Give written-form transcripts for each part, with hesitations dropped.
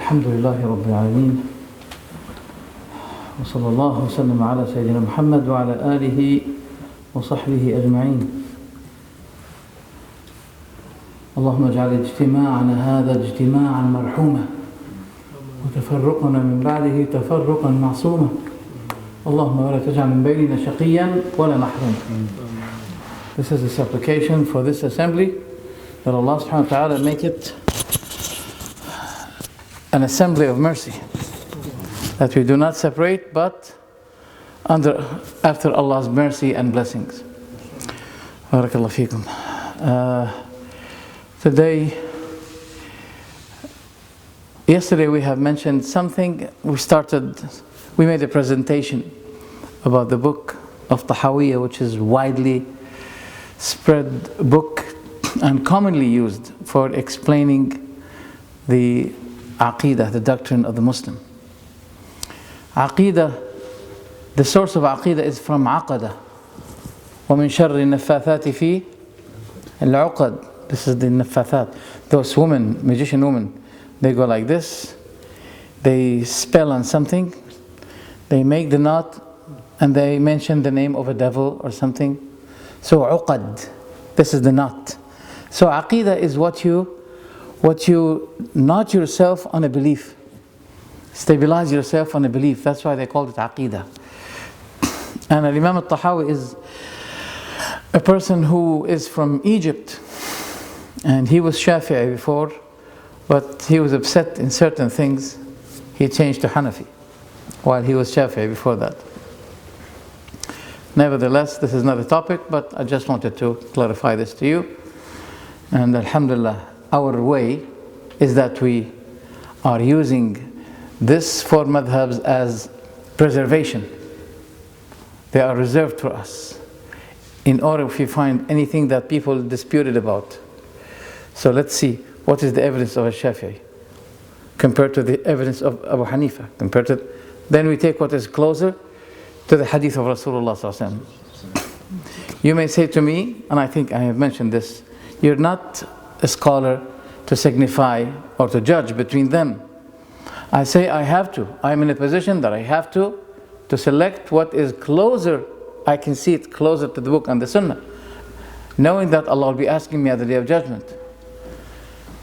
الحمد لله رب العالمين وصلى الله وسلم على سيدنا محمد وعلى آله وصحبه أجمعين. اللهم اجعل اجتماعنا هذا اجتماعا مرحوما وتفرقنا من بعده تفرقا معصوما. اللهم ولا تجعل من بيننا شقيا ولا محروما. This is a supplication for this assembly, that Allah subhanahu wa ta'ala make it an assembly of mercy, that we do not separate but after Allah's mercy and blessings. Barakallahu feekum. Yesterday we have mentioned something. We made a presentation about the book of Tahawyah, which is widely spread book and commonly used for explaining the Aqeedah, the doctrine of the Muslim. Aqeedah, the source of Aqeedah is from Aqada. وَمِن شَرِّ النَّفَّاثَاتِ فِي الْعُقَدِ. This is the Naffathat. Those women, magician women, they go like this. They spell on something. They make the knot and they mention the name of a devil or something. So uqad, this is the knot. So Aqeedah is what you knot yourself on a belief. Stabilize yourself on a belief. That's why they called it Aqeedah. And Imam al-Tahawi is a person who is from Egypt. And he was Shafi'i before, but he was upset in certain things. He changed to Hanafi, while he was Shafi'i before that. Nevertheless, this is not a topic, but I just wanted to clarify this to you. And alhamdulillah, our way is that we are using this four madhabs as preservation. They are reserved for us in order if we find anything that people disputed about. So let's see, what is the evidence of a Shafi'i compared to the evidence of Abu Hanifa, then we take what is closer to the hadith of Rasulullah sallallahu alaihi wasallam. You may say to me, and I think I have mentioned this, you're not a scholar to signify or to judge between them. I say I have to. I'm in a position that I have to select what is closer. I can see it closer to the book and the sunnah, knowing that Allah will be asking me at the day of judgment.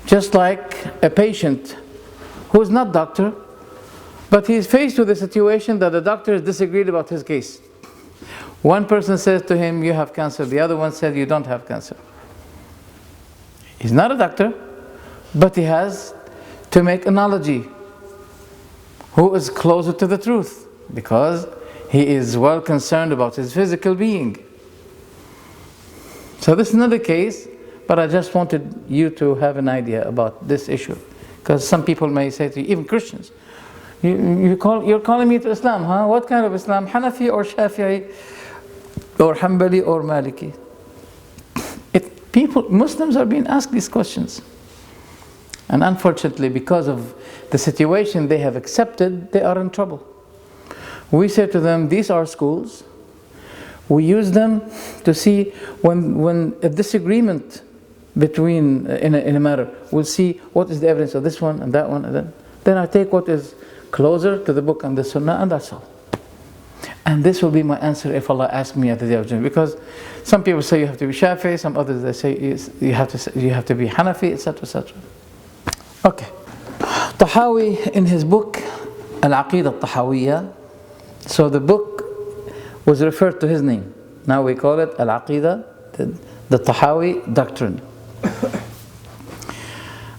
Just like a patient who is not doctor, but he is faced with a situation that the doctor has disagreed about his case. One person says to him, you have cancer. The other one said, you don't have cancer. He's not a doctor, but he has to make analogy. Who is closer to the truth? Because he is well concerned about his physical being. So this is not the case, but I just wanted you to have an idea about this issue. Because some people may say to you, even Christians, you're calling me to Islam, huh? What kind of Islam? Hanafi or Shafi'i or Hanbali or Maliki? Muslims are being asked these questions. And unfortunately, because of the situation they have accepted, they are in trouble. We say to them, these are schools. We use them to see when a disagreement between in a matter, we'll see what is the evidence of this one and that one, and then I take what is closer to the book and the sunnah, and that's all. And this will be my answer if Allah asks me at the day of judgment. Because some people say you have to be Shafi'i, some others they say you have to be Hanafi, etc., etc. Okay. Tahawi in his book Al-Aqeedah Tahawyah. So the book was referred to his name. Now we call it Al-Aqeedah, the Tahawi doctrine.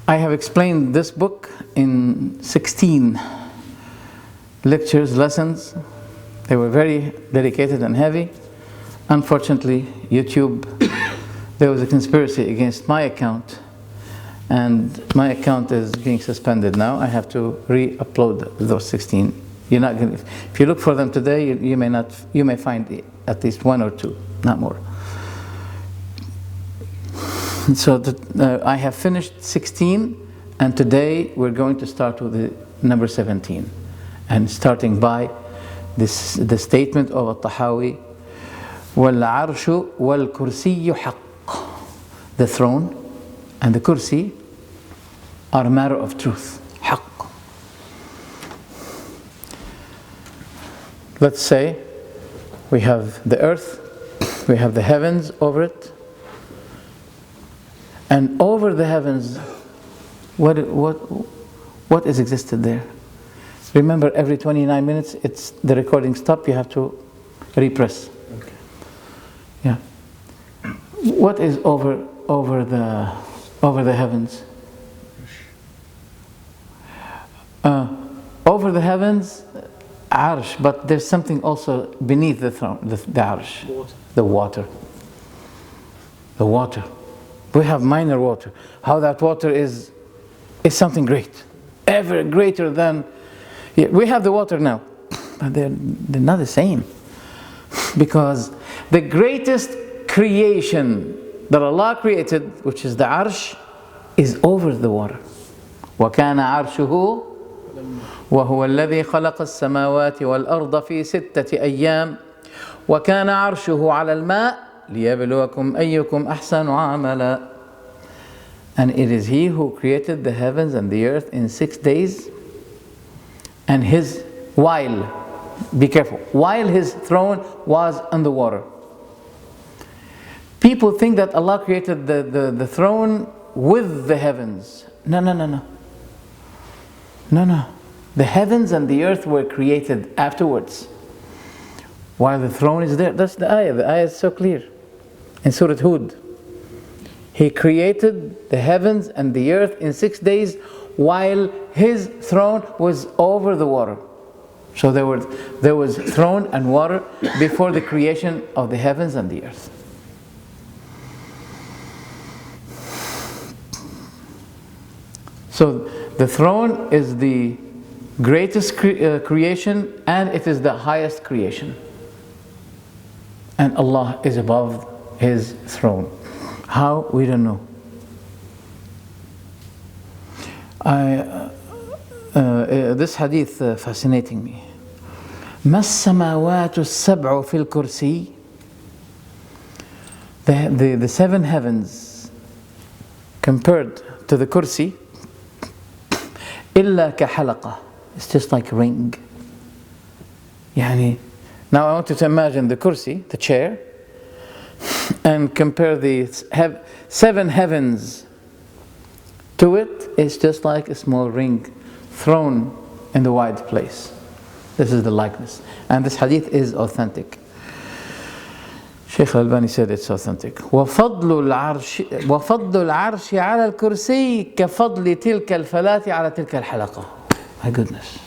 I have explained this book in 16 lectures, lessons. They were very dedicated and heavy. Unfortunately, YouTube, there was a conspiracy against my account, and my account is being suspended now. I have to re-upload those 16. If you look for them today, you may find at least one or two, not more. So I have finished 16, and today we're going to start with the number 17, and starting by the statement of Al-Tahawi, وَالْعَرْشُ وَالْكُرْسِيُّ حَقٌّ. The throne and the kursi are a matter of truth, حق. let's say we have the earth, we have the heavens over it, and over the heavens, what is existed there? Remember, every 29 minutes, it's the recording stop. You have to repress. Okay. Yeah. What is over the heavens? Over the heavens, arsh, but there's something also beneath the throne, the arsh. Water. The water. The water. We have minor water. How that water is something great, ever greater than. Yeah, we have the water now, but they're not the same, because the greatest creation that Allah created, which is the arsh, is over the water. وَكَانَ عَرْشُهُ وَهُوَ الَّذِي خَلَقَ السَّمَاوَاتِ وَالْأَرْضَ فِي سِتَّةِ أَيَّامٍ وَكَانَ عَرْشُهُ عَلَى الْمَاءِ لِيَبْلُوَكُمْ أَيُّكُمْ أَحْسَنُ عَمَلًا. And it is He who created the heavens and the earth in 6 days, and be careful, while His throne was on the water. People think that Allah created the throne with the heavens. No. The heavens and the earth were created afterwards, while the throne is there. That's the ayah. The ayah is so clear. In Surah Hud, He created the heavens and the earth in 6 days, while His throne was over the water. So there was throne and water before the creation of the heavens and the earth. So the throne is the greatest creation, and it is the highest creation. And Allah is above His throne. How? We don't know. This hadith fascinating me. ما السماوات السبع في الكرسي. The 7 heavens compared to the kursi, إلا كحلقة. It's just like a ring. يعني, now I want you to imagine the kursi, the chair, and compare the 7 heavens to it. It's just like a small ring thrown in the wide place. This is the likeness, and this hadith is authentic. Sheikh Al-Albani said it's authentic. وفضل العرش على الكرسي كفضل تلك الفلاة على تلك الحلقة. My goodness.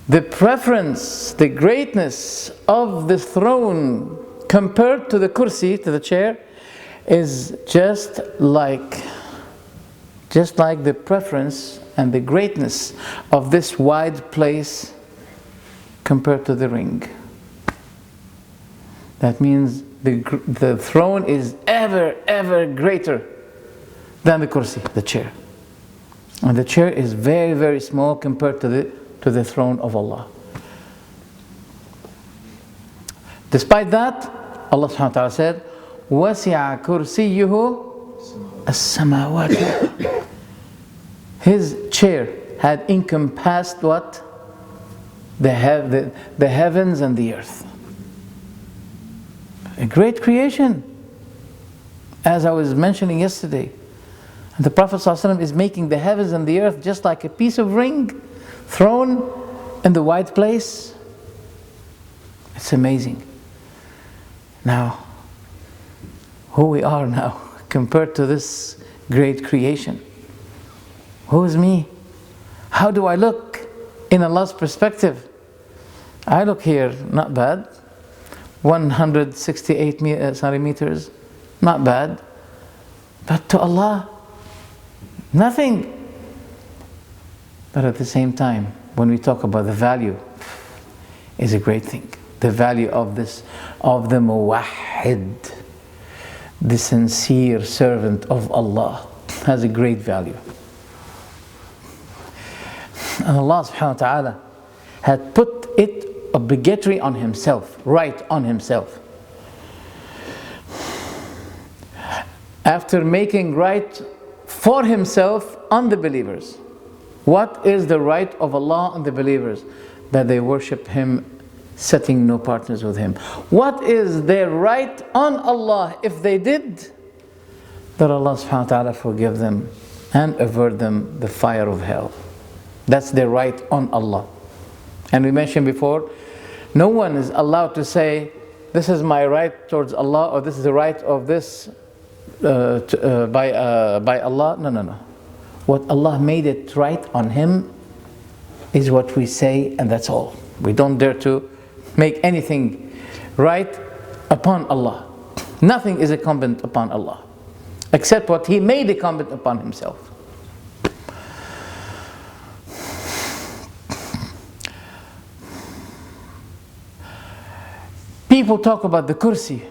The preference, the greatness of the throne compared to the kursi, to the chair, is just like the preference and the greatness of this wide place compared to the ring. That means the throne is ever greater than the kursi, the chair. And the chair is very, very small compared to the throne of Allah. Despite that, Allah subhanahu wa ta'ala said, وَسِعَ كُرْسِيُّهُ السَّمَاوَاتِ. His chair had encompassed what? The heavens and the earth. A great creation. As I was mentioning yesterday, the Prophet ﷺ is making the heavens and the earth just like a piece of ring thrown in the wide place. It's amazing. Now, who we are now compared to this great creation. Who is me? How do I look in Allah's perspective? I look here, not bad. 168 centimeters, not bad. But to Allah, nothing. But at the same time, when we talk about the value, is a great thing. The value of the muwahhid, the sincere servant of Allah, has a great value. And Allah subhanahu wa ta'ala had put it obligatory on Himself, right on Himself. After making right for Himself on the believers. What is the right of Allah on the believers? that they worship Him, setting no partners with Him. What is their right on Allah if they did? That Allah subhanahu wa ta'ala forgive them and avert them the fire of hell. That's their right on Allah. And we mentioned before, no one is allowed to say, this is my right towards Allah, or this is the right of this by Allah. No, no, no. What Allah made it right on Him is what we say, and that's all. We don't dare to make anything right upon Allah. Nothing is incumbent upon Allah, except what He made incumbent upon Himself. People talk about the kursi.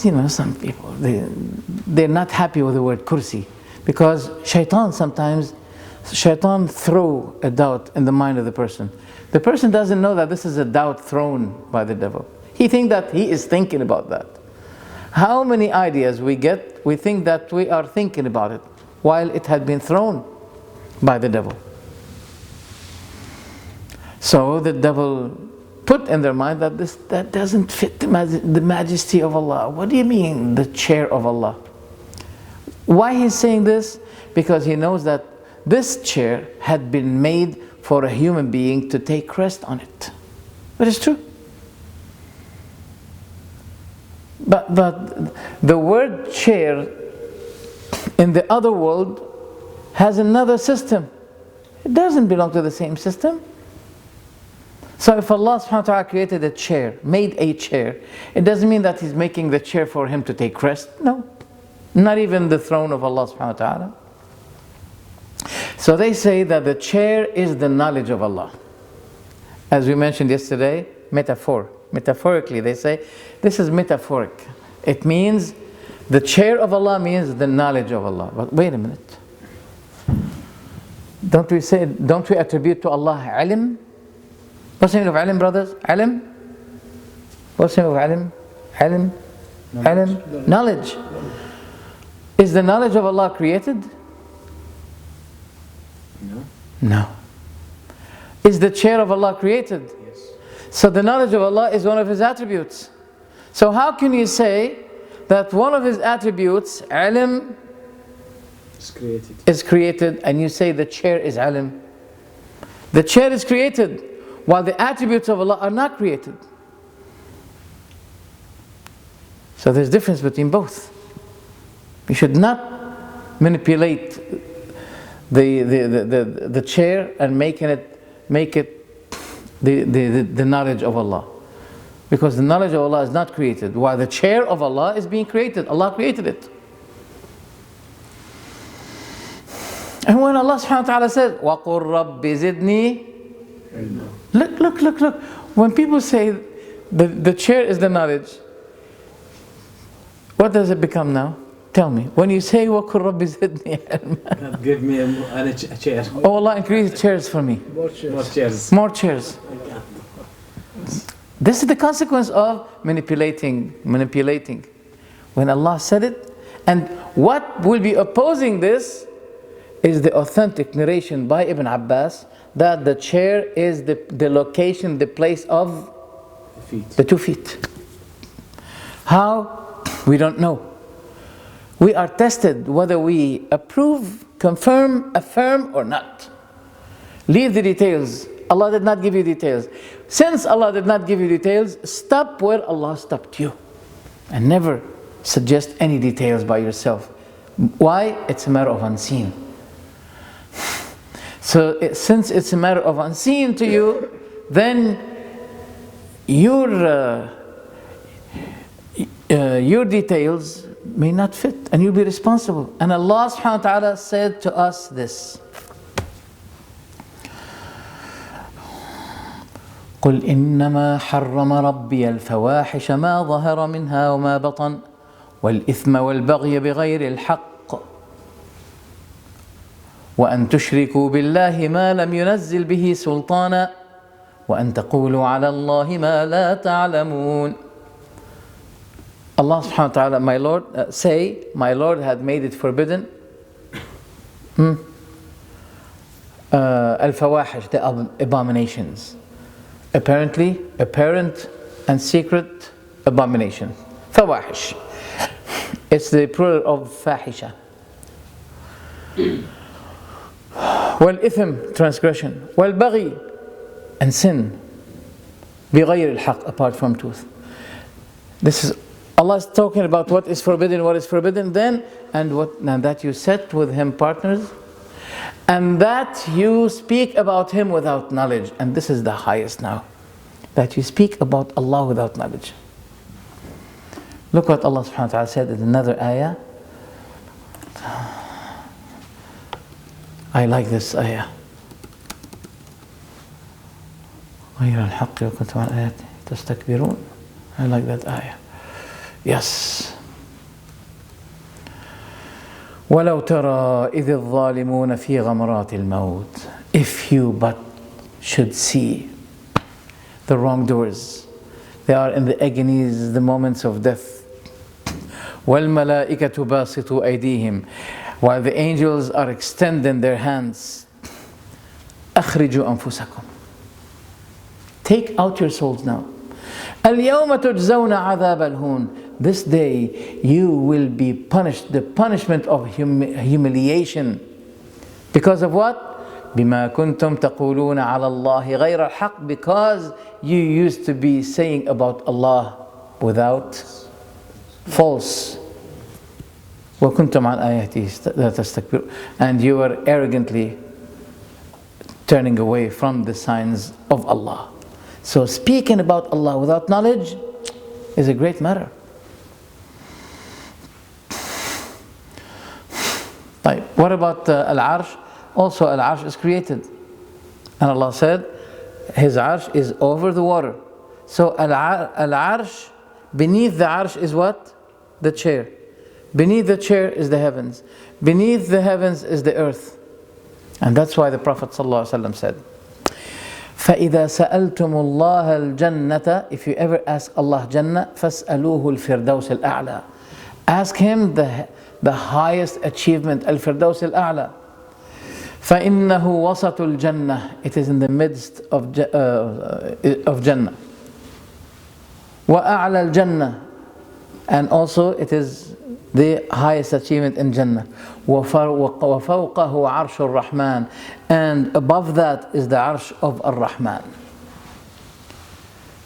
You know, some people, they're not happy with the word kursi, because shaitan throw a doubt in the mind of the person. The person doesn't know that this is a doubt thrown by the devil. He thinks that he is thinking about that. How many ideas we get, we think that we are thinking about it, while it had been thrown by the devil. So the devil put in their mind that that doesn't fit the majesty of Allah. What do you mean, the chair of Allah? Why he's saying this? Because he knows that this chair had been made for a human being to take rest on it. But it's true. But the word chair in the other world has another system. It doesn't belong to the same system. So if Allah subhanahu wa ta'ala created a chair, made a chair, it doesn't mean that He's making the chair for him to take rest. No. Not even the throne of Allah subhanahu wa ta'ala. So they say that the chair is the knowledge of Allah. As we mentioned yesterday, metaphorically they say, this is metaphoric. It means, the chair of Allah means the knowledge of Allah. But wait a minute. Don't we attribute to Allah ilm? What's the meaning of ilm, brothers? Ilm? What's the meaning of ilm? Ilm? Knowledge. Is the knowledge of Allah created? No. No. Is the chair of Allah created? Yes. So the knowledge of Allah is one of His attributes. So how can you say that one of His attributes, ilm, is created, and you say the chair is ilm? The chair is created, while the attributes of Allah are not created. So there's a difference between both. You should not manipulate the chair and make it the knowledge of Allah. Because the knowledge of Allah is not created, while the chair of Allah is being created. Allah created it. And when Allah subhanahu wa ta'ala says, وَقُلْ رَبِّ زِدْنِي, Look. When people say the chair is the knowledge, what does it become now? Tell me. When you say, وَقُلْ رَبِّ زِدْنِي, give me a chair. Oh Allah, increase chairs for me. More chairs. This is the consequence of manipulating. When Allah said it, and what will be opposing this is the authentic narration by Ibn Abbas that the chair is the location, the place of the 2 feet. How? We don't know. We are tested whether we approve, confirm, affirm or not. Leave the details. Allah did not give you details. Since Allah did not give you details, stop where Allah stopped you. And never suggest any details by yourself. Why? It's a matter of unseen. So since it's a matter of unseen to you, then your details may not fit, and you'll be responsible. And Allah subhanahu wa ta'ala said to us this: قل إنما حرم ربي الفواحش ما ظهر منها وما بطن والإثم والبغي بغير الحق وأن تشركوا بالله ما لم ينزل به سلطانا وأن تقولوا على الله ما لا تعلمون. Allah subhanahu wa ta'ala, my Lord, my Lord had made it forbidden. Al-fawahish, the abominations. apparently apparent and secret abomination. Fawahish. It's the plural of fahisha. والإثم, transgression. والبغي, and sin. بغير الحق, apart from truth. This is Allah is talking about what is forbidden then, and that you set with Him partners, and that you speak about Him without knowledge. And this is the highest now, that you speak about Allah without knowledge. Look what Allah subhanahu wa ta'ala said in another ayah. I like this ayah. غير الحق وكنتم عن آياته تستكبرون. I like that ayah. Yes. ولو ترى إذ الظالمون في غمرات الموت. If you but should see the wrongdoers, they are in the agonies, the moments of death. وَالْمَلَائِكَةُ بَاسِطُوا أَيْدِيهِمْ, while the angels are extending their hands. أَخْرِجُوا أَنفُسَكُمْ, take out your souls now. الْيَوْمَ تُجْزَوْنَ عَذَابَ الْهُونِ, this day you will be punished, the punishment of humiliation. Because of what? بِمَا كُنْتُمْ تَقُولُونَ عَلَى اللَّهِ غَيْرَ الْحَقِّ, because you used to be saying about Allah without false. وَكُنْتُمْ عَنْ آيَاتِهِ لَا تَسْتَكْبِرُونَ, and you were arrogantly turning away from the signs of Allah. So speaking about Allah without knowledge is a great matter. What about Al-Arsh? Also Al-Arsh is created, and Allah said His Arsh is over the water. So Al-Arsh, beneath the Arsh is what? The chair. Beneath the chair is the heavens. Beneath the heavens is the earth. And that's why the Prophet ﷺ said, فَإِذَا سَأَلْتُمُ اللَّهَ الْجَنَّةَ, if you ever ask Allah Jannah, فَاسْأَلُوهُ الْفِرْدَوْسِ الْأَعْلَى, ask Him the highest achievement, Al-Firdaus Al-A'la. فَإِنَّهُ وَسَطُ الْجَنَّةِ, it is in the midst of Jannah. وَأَعْلَى الْجَنَّةِ, and also it is the highest achievement in Jannah. وَفَوْقَهُ عَرْشُ الرَّحْمَنِ, and above that is the Arsh of Ar-Rahman.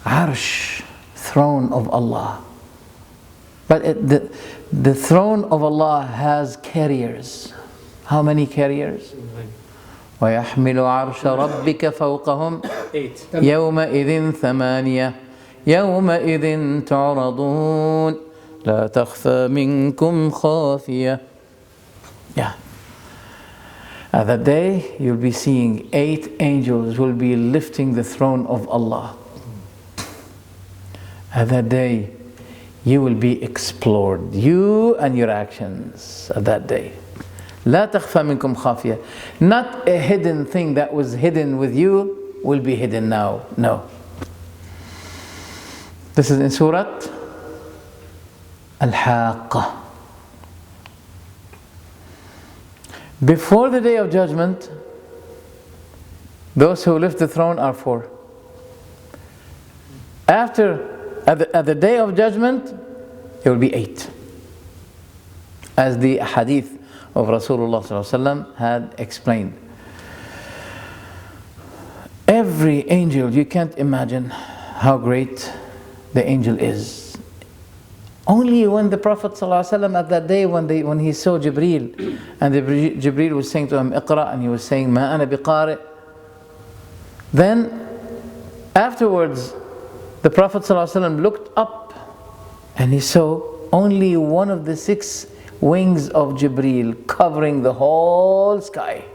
Arsh, throne of Allah. But the throne of Allah has carriers. How many carriers? وَيَحْمِلُ عَرْشَ رَبِّكَ فَوْقَهُمْ يَوْمَئِذٍ ثَمَانِيَةٌ يَوْمَئِذٍ تُعْرَضُونَ لَا تَخْفَى مِنْكُمْ خَافِيَةٌ. Yeah. At that day, you'll be seeing 8 angels will be lifting the throne of Allah. At that day, you will be explored, you and your actions at that day. لا تخفى منكم خافية. Not a hidden thing that was hidden with you will be hidden now. No. This is in Surah Al-Haqqah. Before the day of judgment, those who lift the throne are 4. After, at the day of judgment, it will be 8. As the hadith of Rasulullah ﷺ had explained. Every angel, you can't imagine how great the angel is. Only when the Prophet ﷺ at that day, when he saw Jibreel, and Jibreel was saying to him, Iqra, and he was saying, Ma ana biqari. Then, afterwards, the Prophet ﷺ looked up, and he saw only one of the 6 wings of Jibreel covering the whole sky.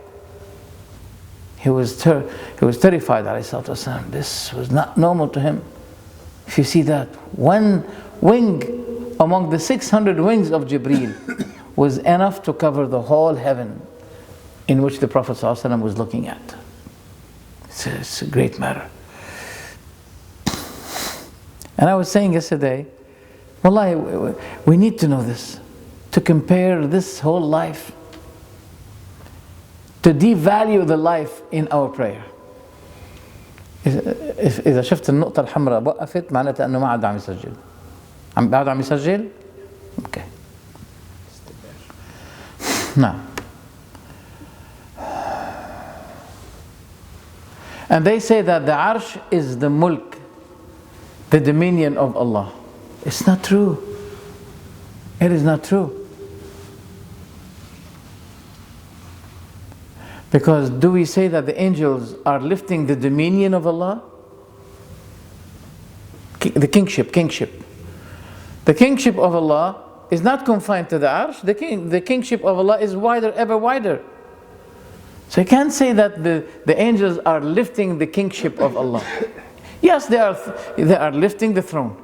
He was terrified, ﷺ. This was not normal to him. If you see that, one wing among the 600 wings of Jibreel was enough to cover the whole heaven in which the Prophet ﷺ was looking at. It's a great matter. And I was saying yesterday, wallahi, we need to know this, to compare this whole life, to devalue the life in our prayer. إذا شفت النقطة الحمراء وقفت معناتها أنه ما عاد عم يسجل. بعد عم يسجل؟ أوكي. نعم. And they say that the Arsh is the mulk, the dominion of Allah. It's not true. It is not true. Because do we say that the angels are lifting the dominion of Allah? The kingship. The kingship of Allah is not confined to the Arsh. The kingship of Allah is wider, ever wider. So you can't say that the angels are lifting the kingship of Allah. Yes, they are lifting the throne.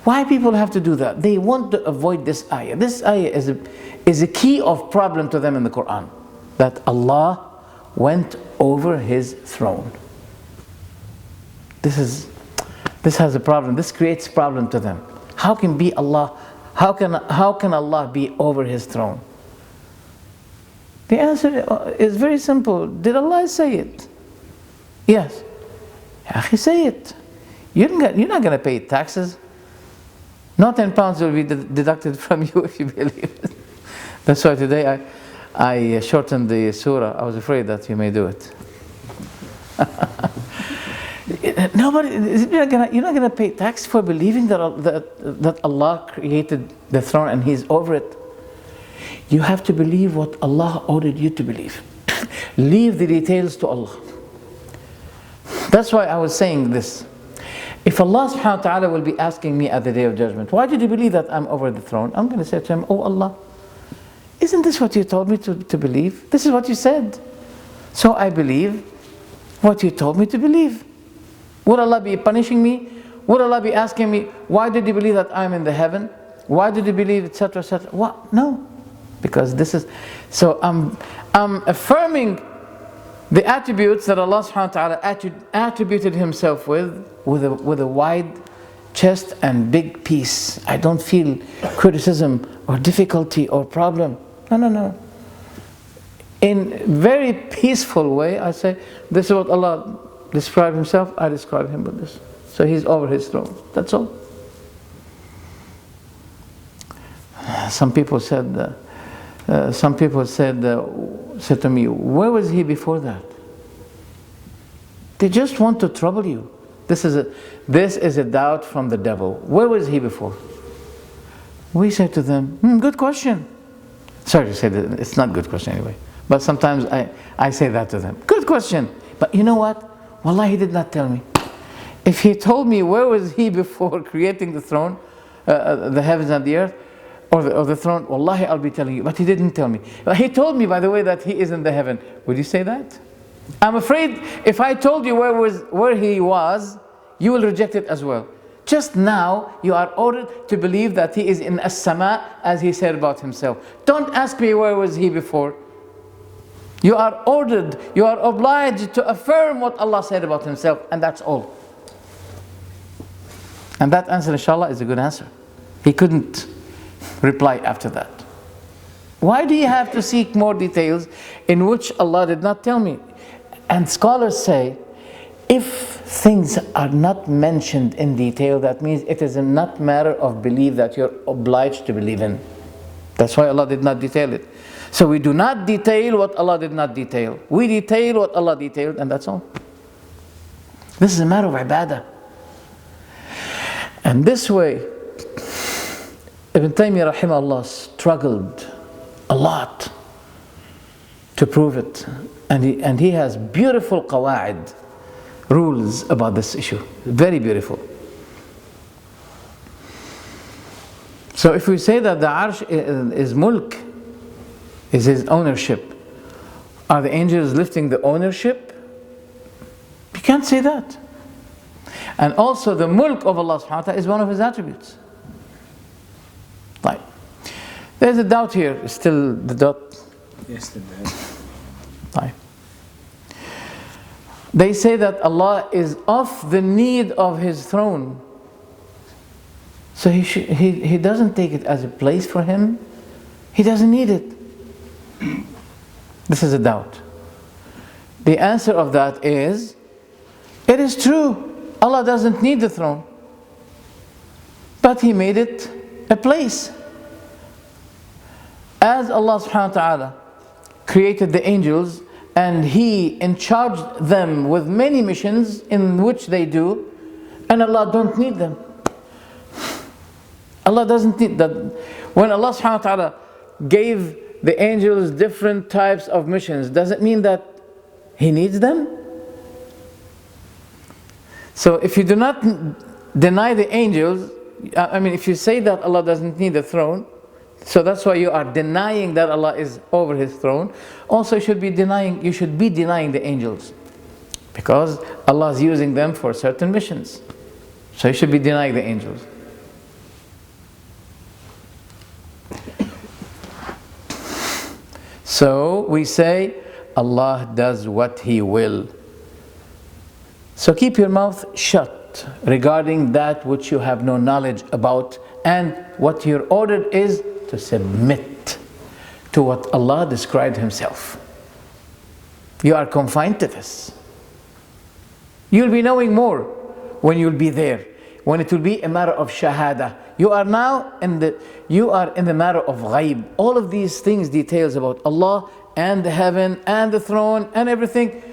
Why people have to do that? They want to avoid this ayah. This ayah is a key of problem to them in the Quran. That Allah went over His throne. This has a problem. This creates problem to them. How can Allah be over His throne? The answer is very simple. Did Allah say it? Yes. He say it. You're not going to pay taxes. No 10 pounds will be deducted from you if you believe it. That's why today I shortened the surah. I was afraid that you may do it. You're not going to pay tax for believing that Allah created the throne and He's over it. You have to believe what Allah ordered you to believe. Leave the details to Allah. That's why I was saying this. If Allah subhanahu wa ta'ala will be asking me at the Day of Judgment, why did you believe that I'm over the throne? I'm going to say to Him, oh Allah, isn't this what you told me to believe? This is what you said. So I believe what you told me to believe. Would Allah be punishing me? Would Allah be asking me, why did you believe that I'm in the heaven? Why did you believe, etc., etc.? What? No. Because this is... So I'm affirming the attributes that Allah subhanahu wa ta'ala attributed Himself with a wide chest and big peace. I don't feel criticism or difficulty or problem. No. In very peaceful way, I say, this is what Allah described Himself, I describe Him with this. So He's over His throne. That's all. Some people said to me, where was He before that? They just want to trouble you. This is a doubt from the devil. Where was He before? We say to them, good question. Sorry to say that, it's not a good question anyway. But sometimes I say that to them. Good question. But you know what? Wallahi, He did not tell me. If He told me where was He before creating the throne, the heavens and the earth, or the throne, wallahi, I'll be telling you. But He didn't tell me. But He told me, by the way, that He is in the heaven. Would you say that? I'm afraid if I told you where He was, you will reject it as well. Just now, you are ordered to believe that He is in as-sama, as He said about Himself. Don't ask me where was He before. You are ordered, you are obliged to affirm what Allah said about Himself, and that's all. And that answer, inshallah, is a good answer. He couldn't reply after that. Why do you have to seek more details in which Allah did not tell me? And scholars say, if things are not mentioned in detail, that means it is not matter of belief that you're obliged to believe in. That's why Allah did not detail it. So we do not detail what Allah did not detail. We detail what Allah detailed, and that's all. This is a matter of ibadah. And this way, Ibn Taymiyyah rahimahullah struggled a lot to prove it. And he has beautiful qawa'id, rules about this issue. Very beautiful. So if we say that the Arsh is mulk, is His ownership, are the angels lifting the ownership? You can't say that. And also the mulk of Allah subhanahu wa ta'ala is one of His attributes. Right. There's a doubt here. Still the doubt? Yes, the doubt. Right. They say that Allah is off the need of His throne. So He doesn't take it as a place for Him. He doesn't need it. This is a doubt. The answer of that is It is true, Allah doesn't need the throne, but He made it a place. As Allah subhanahu wa ta'ala created the angels and He charged them with many missions in which they do, and Allah don't need them. Allah doesn't need that. When Allah subhanahu wa ta'ala gave the angels different types of missions, does it mean that He needs them? So if you do not deny the angels, if you say that Allah doesn't need the throne, so that's why you are denying that Allah is over His throne. Also, you should be denying the angels, because Allah is using them for certain missions. So you should be denying the angels. So we say Allah does what He will. So keep your mouth shut regarding that which you have no knowledge about, and what you're ordered is to submit to what Allah described Himself. You are confined to this. You'll be knowing more when you'll be there, when it will be a matter of shahada. You are in the matter of ghaib. All of these things, details about Allah and the heaven and the throne and everything,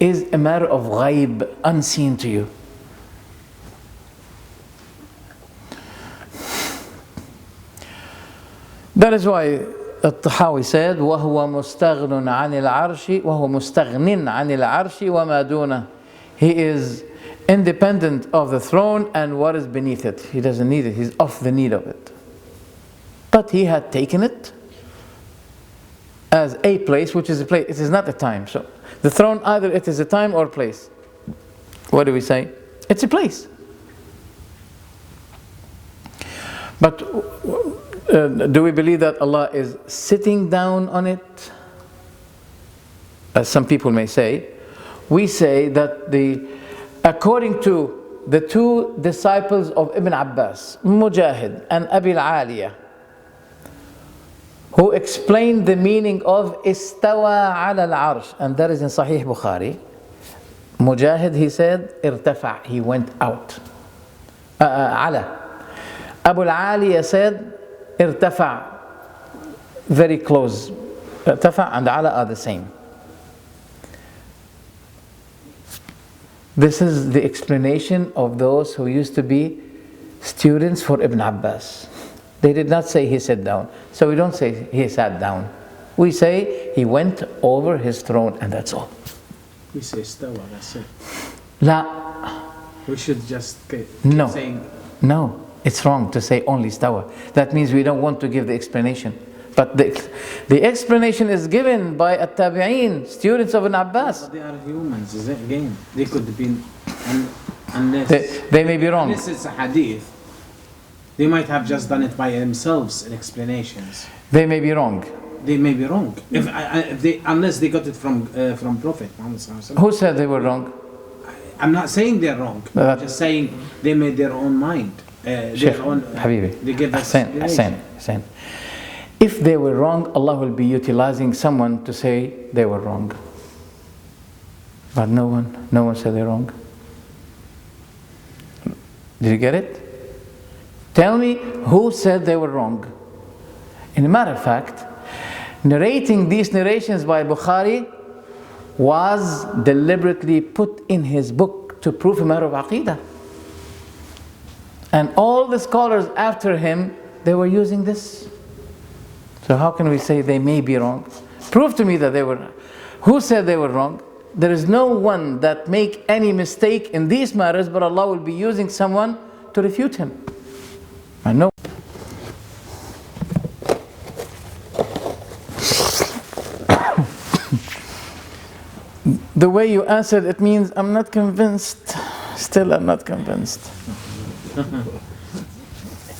is a matter of ghaib, unseen to you. That is why الطحاوية said وهو مستغن عن العرش وهو مستغن عن العرش وما دونه. He is independent of the throne and what is beneath it. He doesn't need it. He's off the need of it. But He had taken it as a place, which is a place. It is not a time. So the throne, either it is a time or place. What do we say? It's a place. But do we believe that Allah is sitting down on it? As some people may say. We say that according to the two disciples of Ibn Abbas, Mujahid and Abi al-Aliyah, who explained the meaning of istawa ala al-arsh, and that is in Sahih Bukhari. Mujahid, he said, irtafa, he went out. Ala. Abu al-Aliyah said, irtafa, very close. Irtafa and ala are the same. This is the explanation of those who used to be students for Ibn Abbas. They did not say he sat down. So we don't say he sat down. We say he went over his throne, and that's all. We say stawa, that's it. La. We should just keep saying. No, it's wrong to say only stawa. That means we don't want to give the explanation. But the explanation is given by at-tabi'een, students of Ibn Abbas. But they are humans, is it? Again, they could have been, unless they may be wrong. Unless it's a hadith, they might have just done it by themselves in explanations. They may be wrong. They may be wrong. Unless they got it from Prophet Muhammad sallallahu alaihi wasallam. Who said they were wrong? I'm not saying they're wrong. I'm just saying they made their own mind. Sheikh, Habibi, they give us Hussein. If they were wrong, Allah will be utilizing someone to say they were wrong. But no one said they're wrong. Did you get it? Tell me who said they were wrong. In a matter of fact, narrating these narrations by Bukhari was deliberately put in his book to prove a matter of Aqeedah. And all the scholars after him, they were using this. So how can we say they may be wrong? Prove to me that they were. Who said they were wrong? There is no one that make any mistake in these matters, but Allah will be using someone to refute him. I know. The way you answered it means I'm not convinced. Still, I'm not convinced.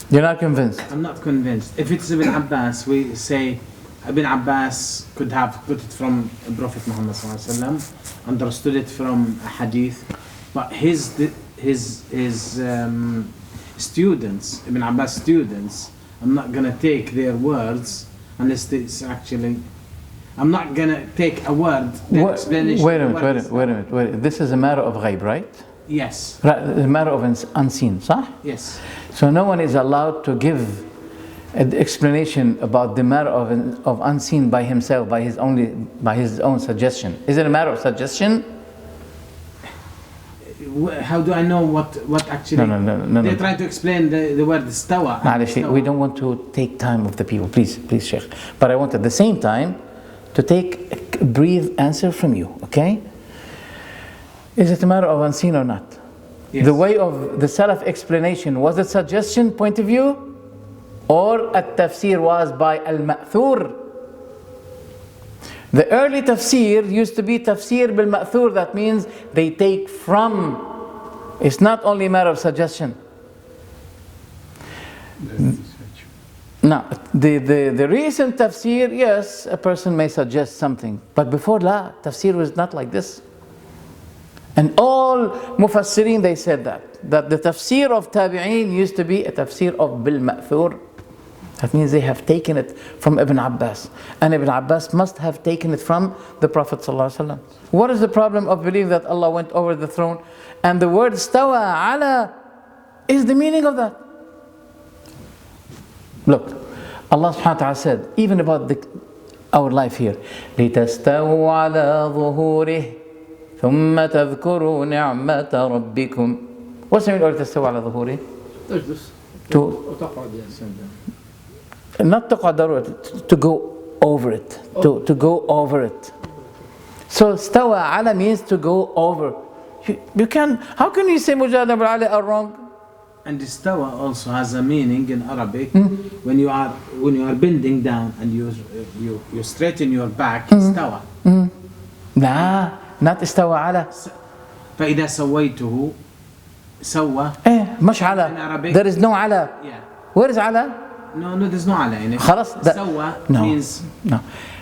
You're not convinced? I'm not convinced. If it's Ibn Abbas, we say Ibn Abbas could have got it from Prophet Muhammad sallallahu alaihi wasallam, understood it from a hadith, but his students, Ibn Abbas students, I'm not gonna take their words unless it's actually I'm not gonna take a word. Explanation. Wait a minute. This is a matter of ghaib, right? Yes. A matter of unseen, صح? Yes. So no one is allowed to give an explanation about the matter of unseen by himself, by his own suggestion. Is it a matter of suggestion? How do I know what actually? No. They're trying to explain the word istawa. We don't want to take time of the people, please, Sheikh. But I want at the same time to take a brief answer from you, okay? Is it a matter of unseen or not? Yes. The way of the Salaf explanation, was it suggestion, point of view? Or at-tafsir was by al-ma'thur? The early tafsir used to be tafsir bil-ma'thur, that means they take from. It's not only a matter of suggestion. Now, the recent tafsir, yes, a person may suggest something. But before that, tafsir was not like this. And all mufassirin, they said that the tafsir of tabi'een used to be a tafsir of bil-ma'thur. That means they have taken it from Ibn Abbas. And Ibn Abbas must have taken it from the Prophet ﷺ. What is the problem of believing that Allah went over the throne? And the word stawa ala is the meaning of that. Look, Allah subhanahu wa ta'ala said, even about our life here, لِتَسْتَوُوا عَلَى ظُهُورِهِ ثُمَّ تَذْكُرُوا نِعْمَةَ رَبِّكُمْ. What's the meaning of لِتَسْتَوُوا عَلى ظُهُورِهِ? Not to go over it. To go over it. So stawa ala means to go over. You can. How can you say Mujahid Abul Ali are wrong? And istawa also has a meaning in Arabic. When you are bending down and you straighten your back, istawa. Nah, not istawa ala. فإذا سويته سوى. مش ala. There is no ala. Yeah. Where is ala? No, there's no ala in it. خلاص. استوى means. No.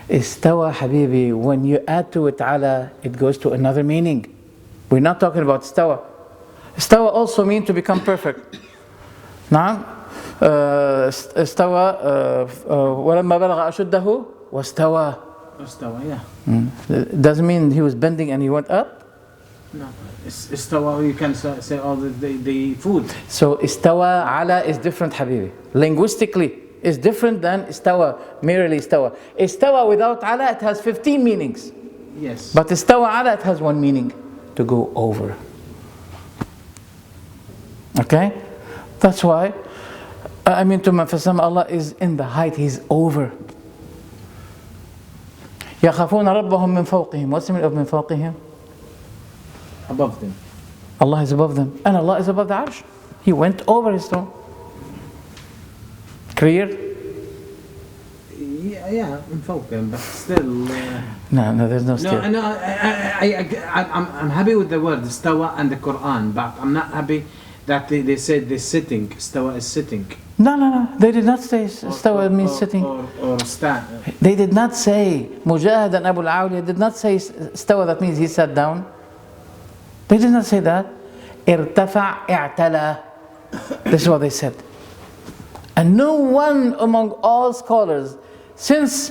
Istawa, habibi, when you add to it ala, it goes to another meaning. We're not talking about istawa. Istawa also means to become perfect. نعم. استوى ولما بلغ أشده واستوى. استوى, yeah. Doesn't mean he was bending and he went up. No, istawa, you can say all the food. So istawa ala is different, habibi. Linguistically, is different than istawa, merely istawa. Istawa without ala, it has 15 meanings. Yes. But istawa ala, it has one meaning, to go over. Okay? That's why, to Allah is in the height, He's over. يَخَافُونَ رَبَّهُمْ مِنْ فَوْقِهِمْ. What's the meaning of مِنْ فَوْقِهِمْ? Above them. Allah is above them. And Allah is above the arsh. He went over His throne. Clear? Yeah, من فوقهم, but still. No, there's no still. No, I'm happy with the word istawa and the Quran, but I'm not happy that they said they're sitting. Istawa is sitting. No. They did not say istawa means sitting. Or stand. They did not say, Mujahid and Abu al-Awliya did not say istawa, that means he sat down. They did not say that. Irtafa' i'tala. This is what they said. And no one among all scholars, since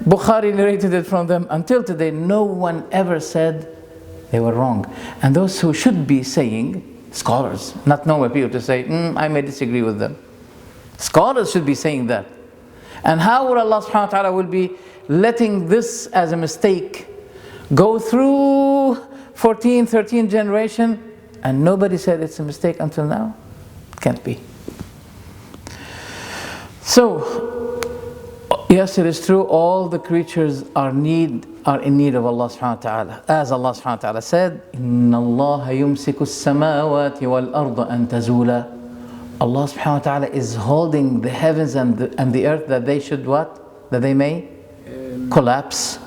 Bukhari narrated it from them until today, no one ever said they were wrong. And those who should be saying, scholars, not normal people to say, I may disagree with them. Scholars should be saying that. And how would Allah subhanahu wa ta'ala will be letting this as a mistake go through 14, 13 generation and nobody said it's a mistake until now? It can't be. So, yes, it is true, all the creatures are in need of Allah subhanahu wa ta'ala. As Allah subhanahu wa ta'ala said, إِنَّ اللَّهَ يُمْسِكُ السَّمَاوَاتِ وَالْأَرْضَ أَن تَزُولَ. Allah subhanahu wa ta'ala is holding the heavens and the earth that they should what? That they may collapse,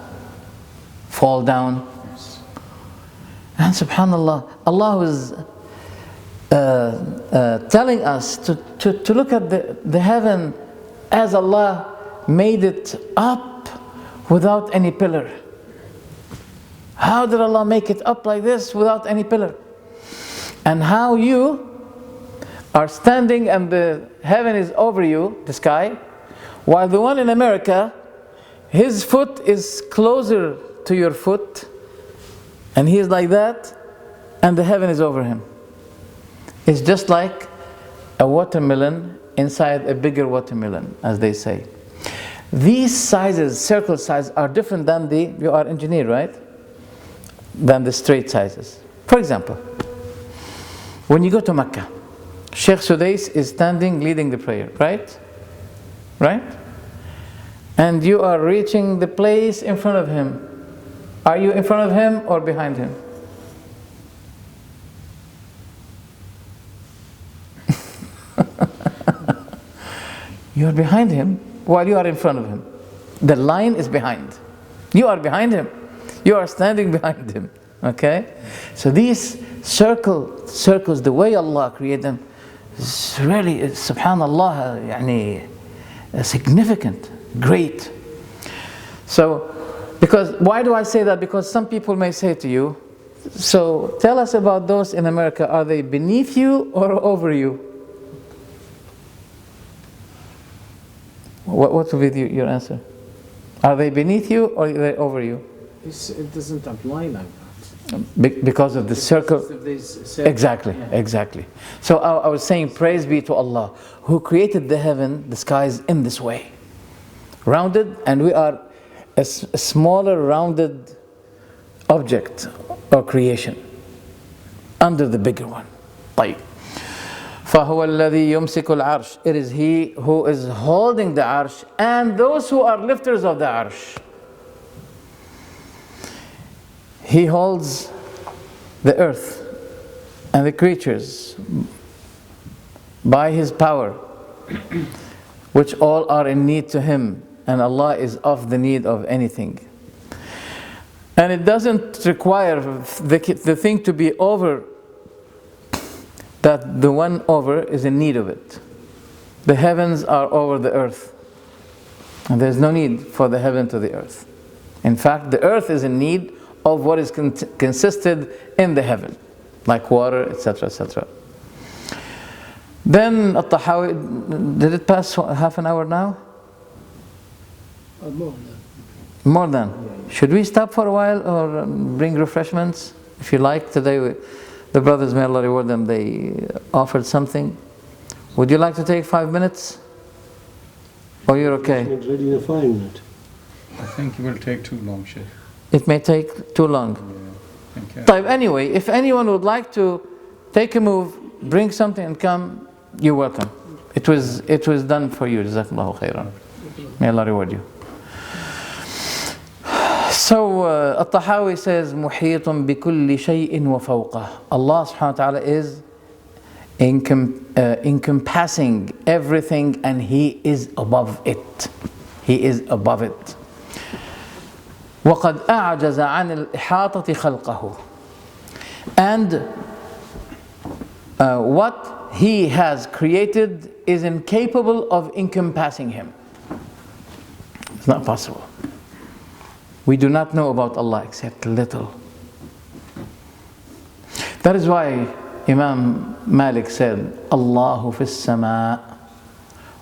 fall down. And subhanallah, Allah was telling us to look at the heaven as Allah made it up without any pillar. How did Allah make it up like this without any pillar? And how you are standing and the heaven is over you, the sky, while the one in America his foot is closer to your foot, and he is like that, and the heaven is over him. It's just like a watermelon inside a bigger watermelon, as they say. These sizes, circle size, are different than you are engineer, right? Than the straight sizes. For example, when you go to Mecca, Sheikh Sudais is standing leading the prayer, right? Right? And you are reaching the place in front of him. Are you in front of him or behind him? You are behind him while you are in front of him. The line is behind. You are behind him. You are standing behind him. Okay? So these circles, the way Allah created them, is really, subhanallah, yani, significant, great. So, why do I say that? Because some people may say to you, so tell us about those in America. Are they beneath you or over you? What would be your answer? Are they beneath you or are they over you? It doesn't apply like that. Because of the circle. Exactly, yeah. Exactly. So I was saying, praise be to Allah, who created the heaven, the skies in this way. Rounded, and we are a smaller rounded object or creation under the bigger one. طيب. فهو الذي يمسك العرش. It is He who is holding the arsh and those who are lifters of the arsh. He holds the earth and the creatures by His power, which all are in need to Him, and Allah is off the need of anything. And it doesn't require the thing to be over, that the one over is in need of it. The heavens are over the earth, and there's no need for the heaven to the earth. In fact, the earth is in need of what is consisted in the heaven, like water, etc., etc. Then Tahawyah, did it pass half an hour now? More than. Should we stop for a while or bring refreshments? If you like, today the brothers, may Allah reward them, they offered something. Would you like to take 5 minutes? Or you're okay? It's ready in 5 minutes. I think it will take too long, Sheikh. It may take too long. Yeah. طيب, anyway, if anyone would like to take a move, bring something and come, you're welcome. It was done for you. Jazakallahu khairan. May Allah reward you. So At-Tahawi says, محيط بكل شيء وفوقه. Allah subhanahu wa ta'ala is encompassing everything, and He is above it. He is above it. وقد أعجز عن الإحاطة خلقه. And what He has created is incapable of encompassing Him. It's not possible. We do not know about Allah except little. That is why Imam Malik said, Allahu fi as-sama'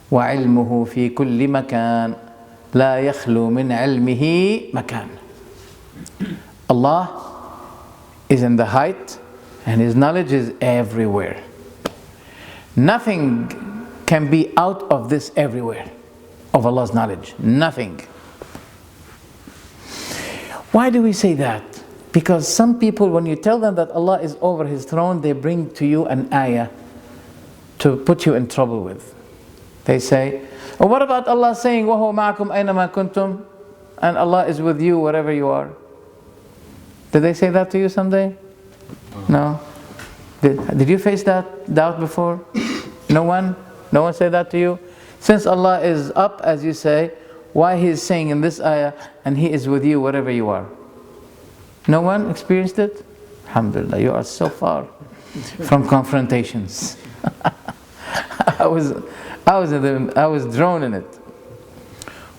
wa ilmuhu fi kulli makan la yakhlu min ilmihi makan. Allah is in the height and His knowledge is everywhere. Nothing can be out of this everywhere of Allah's knowledge. Nothing. Why do we say that? Because some people, when you tell them that Allah is over His throne, they bring to you an ayah to put you in trouble with. They say, oh, what about Allah saying, وَهُوَ مَعَكُمْ أَيْنَمَا كُنْتُمْ, and Allah is with you wherever you are? Did they say that to you someday? No? Did you face that doubt before? No one? No one said that to you? Since Allah is up, as you say, why He is saying in this ayah, and He is with you wherever you are? No one experienced it? Alhamdulillah, you are so far from confrontations. I was drawn in it.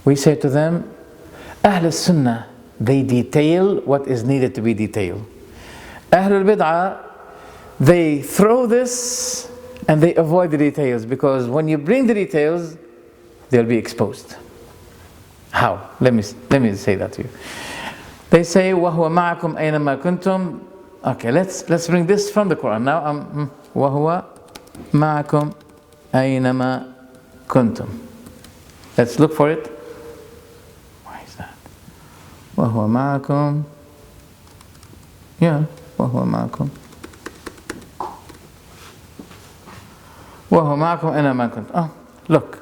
We say to them, Ahl al-Sunnah, they detail what is needed to be detailed. Ahl al-Bid'ah, they throw this and they avoid the details, because when you bring the details, they'll be exposed. How? Let me say that to you. They say وَهُوَ مَعَكُمْ أَيْنَمَا كُنْتُمْ. Okay, let's bring this from the Quran now. وَهُوَ مَعَكُمْ أَيْنَمَا كُنْتُمْ. Let's look for it. Why is that? وَهُوَ مَعَكُمْ. Yeah, وَهُوَ مَعَكُمْ. وَهُوَ مَعَكُمْ أَيْنَمَا كُنْتُمْ. Oh, look.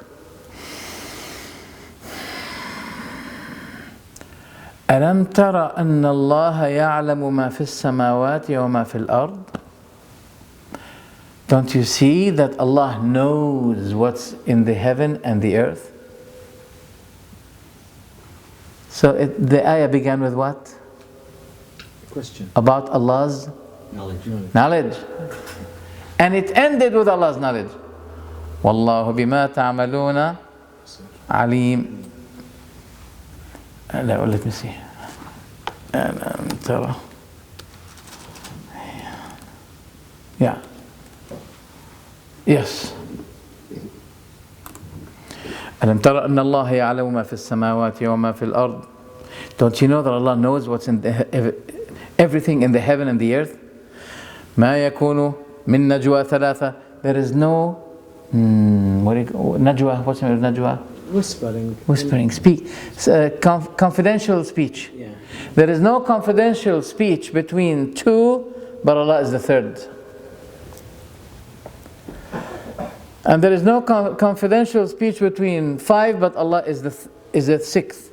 ألم تر أن الله يعلم ما في السماوات وما في الأرض. Don't you see that Allah knows what's in the heaven and the earth? So the ayah began with what? Question. About Allah's knowledge. And it ended with Allah's knowledge. وَاللَّهُ بِمَا تَعْمَلُونَ عَلِيمٌ. Let me see. Yeah. Yes. ألم ترى أن الله يعلم ما في السماوات وما في الأرض. Don't you know that Allah knows what's in everything in the heaven and the earth? ما يكون من نجوى ثلاثة. There is no نجوى. What's the meaning of نجوى? Whispering, speak. Confidential speech. Yeah. There is no confidential speech between two, but Allah is the third. And there is no confidential speech between five, but Allah is the sixth.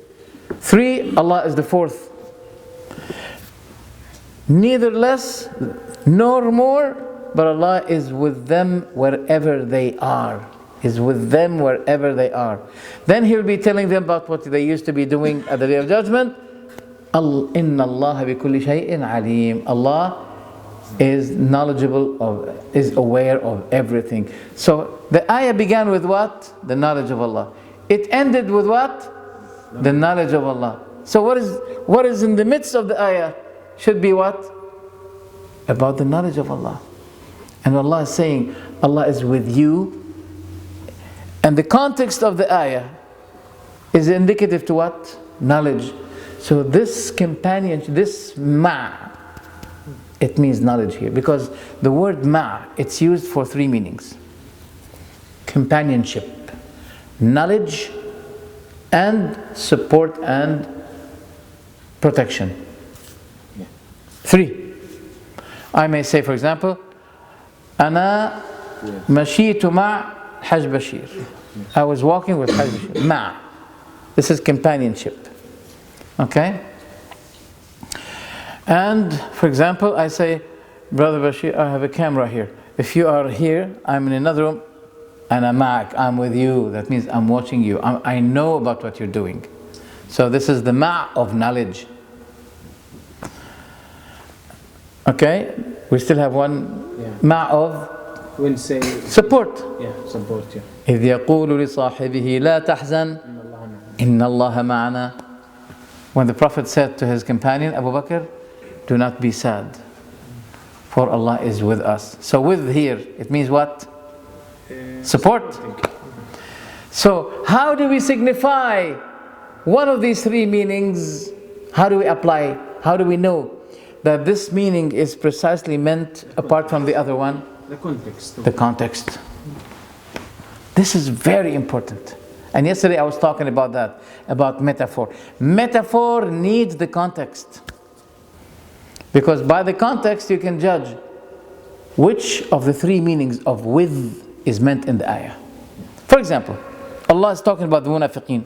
Three, Allah is the fourth. Neither less nor more, but Allah is with them wherever they are. Is with them wherever they are. Then He will be telling them about what they used to be doing at the Day of Judgment. Inna Allah bi kulli shay'in alim. Allah is knowledgeable is aware of everything. So the ayah began with what? The knowledge of Allah. It ended with what? The knowledge of Allah. So what is in the midst of the ayah should be what? About the knowledge of Allah. And Allah is saying, Allah is with you. And the context of the ayah is indicative to what? Knowledge. So this companionship, this ma', it means knowledge here. Because the word ma', it's used for three meanings. Companionship, knowledge, and support and protection. Three. I may say, for example, أنا مشيت مع Hajj Bashir. I was walking with Hajj Bashir. Ma'. This is companionship. Okay? And for example, I say, Brother Bashir, I have a camera here. If you are here, I'm in another room, and I'm with you. That means I'm watching you. I know about what you're doing. So this is the ma' of knowledge. Okay? We still have one ma' of when say support. Support. إذ يقول لصاحبه لا تحزن إن الله معنا. When the Prophet said to his companion Abu Bakr, do not be sad, for Allah is with us. So with here, it means what? Support. So how do we signify one of these three meanings? How do we apply? How do we know that this meaning is precisely meant apart from the other one? The context. The context. This is very important. And yesterday I was talking about that, about metaphor. Metaphor needs the context. Because by the context you can judge which of the three meanings of with is meant in the ayah. For example, Allah is talking about the munafiqeen.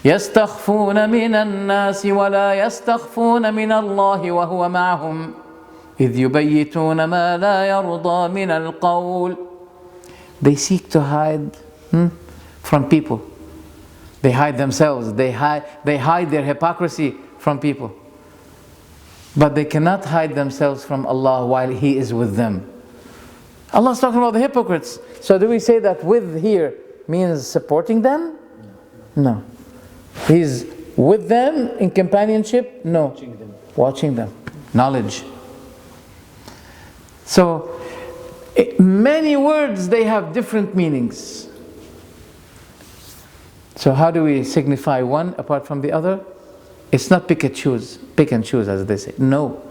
يَسْتَخْفُونَ مِنَ النَّاسِ وَلَا يَسْتَخْفُونَ مِنَ اللَّهِ وَهُوَ مَعَهُمْ إِذْ يُبَيِّتُونَ مَا لَا يَرْضَى مِنَ الْقَوْلِ. They seek to hide from people. They hide themselves. They hide their hypocrisy from people. But they cannot hide themselves from Allah while He is with them. Allah is talking about the hypocrites. So do we say that with here means supporting them? No. He's with them in companionship? No. Watching them. Knowledge. So many words, they have different meanings. So how do we signify one apart from the other? It's not pick and choose as they say. No.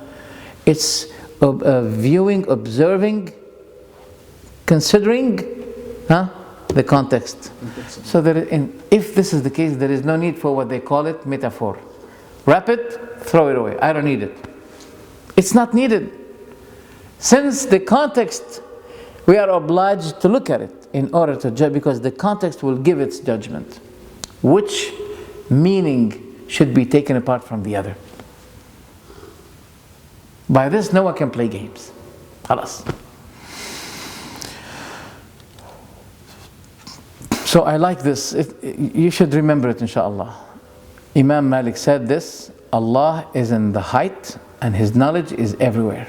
It's viewing, observing, considering the context. So if this is the case, there is no need for what they call it metaphor. Wrap it, throw it away. I don't need it. It's not needed. Since the context, we are obliged to look at it in order to judge, because the context will give its judgment. Which meaning should be taken apart from the other? By this, no one can play games. Khalas. So I like this. You should remember it, inshallah. Imam Malik said this: Allah is in the height and His knowledge is everywhere.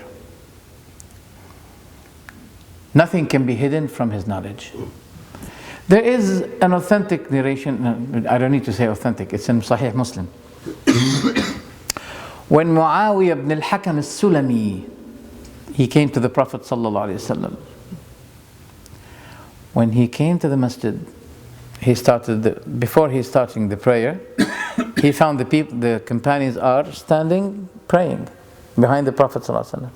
Nothing can be hidden from His knowledge. There is an authentic narration, I don't need to say authentic, it's in Sahih Muslim. When Muawiyah ibn al-Hakam al-Sulami, he came to the Prophet sallallahu alaihi wasallam. When he came to the masjid, before he starting the prayer, he found the companions are standing praying behind the Prophet sallallahu alaihi wasallam.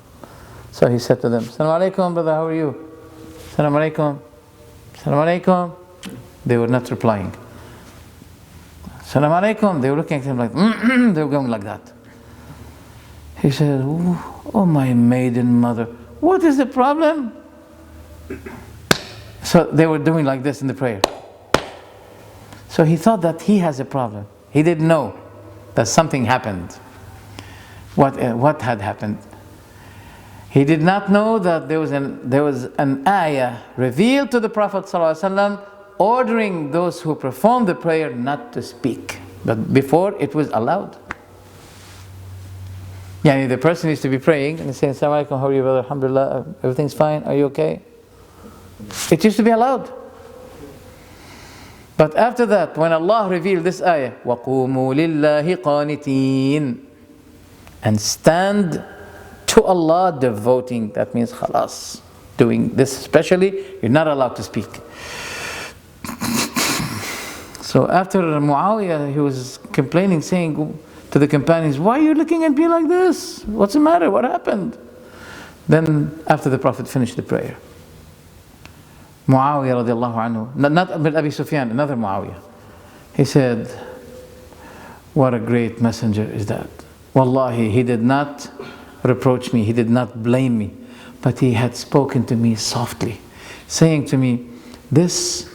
So he said to them, "Assalamu alaikum, brother, how are you? Assalamu alaikum. Assalamu alaikum." They were not replying. "Assalamu alaikum." They were looking at him like, they were going like that. He said, "Oh my maiden mother, what is the problem?" So they were doing like this in the prayer. So he thought that he has a problem. He didn't know that something happened. What had happened? He did not know that there was an ayah revealed to the Prophet ﷺ ordering those who perform the prayer not to speak. But before, it was allowed. Yani the person used to be praying and saying, "Assalamu alaikum, how are you, brother? Alhamdulillah, everything's fine, are you okay?" It used to be allowed. But after that, when Allah revealed this ayah, وَقُومُوا لِلَّهِ قَانِتِينَ, and stand to Allah devoting, that means khalas, doing this especially, you're not allowed to speak. So after Muawiyah, he was complaining, saying to the companions, "Why are you looking at me like this? What's the matter? What happened?" Then after the Prophet finished the prayer, Muawiyah radiallahu anhu, not Abi Sufyan, another Muawiyah, he said, "What a great messenger is that. Wallahi, he did not reproach me, he did not blame me, but he had spoken to me softly, saying to me, this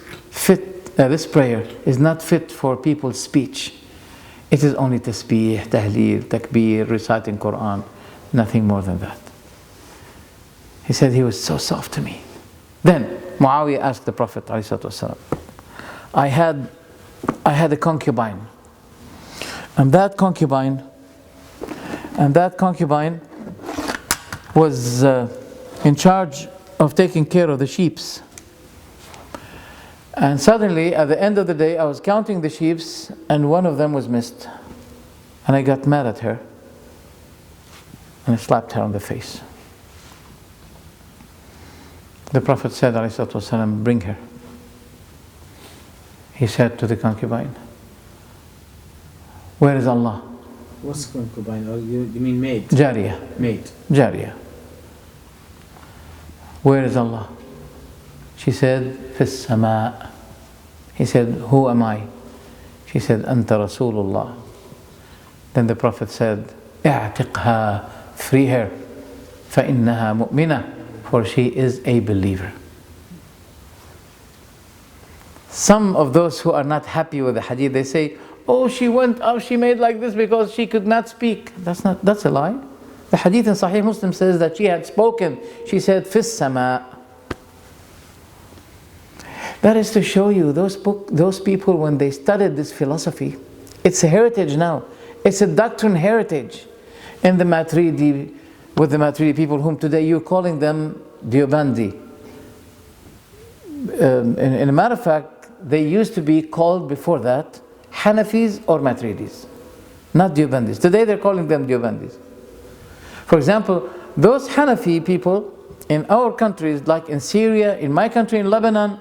prayer is not fit for people's speech. It is only tasbih, tahleel, takbir, reciting Quran, nothing more than that." He said he was so soft to me. Then Muawiyah asked the Prophet ﷺ, I had a concubine, and that concubine was in charge of taking care of the sheep. And suddenly, at the end of the day, I was counting the sheep, and one of them was missed. And I got mad at her, and I slapped her on the face. The Prophet said, ﷺ, "Bring her." He said to the concubine, "Where is Allah?" What's concubine? Oh, you mean maid? Jariyah. Maid. Jariyah. "Where is Allah?" She said, "Fis sama." He said, "Who am I?" She said, "Anta Rasulullah." Then the Prophet said, "I'tiqha, free her, فَإِنَّهَا مُؤْمِنَةٌ, for she is a believer." Some of those who are not happy with the hadith, they say, "Oh, she made like this because she could not speak." That's a lie. The hadith in Sahih Muslim says that she had spoken. She said, "Fis sama." That is to show you those people, when they studied this philosophy, it's a heritage now. It's a doctrine heritage in the Maturidi, with the Maturidi people, whom today you're calling them Deobandi. In a matter of fact, they used to be called before that Hanafis or Maturidis, not Deobandis. Today they're calling them Deobandis. For example, those Hanafi people in our countries, like in Syria, in my country, in Lebanon,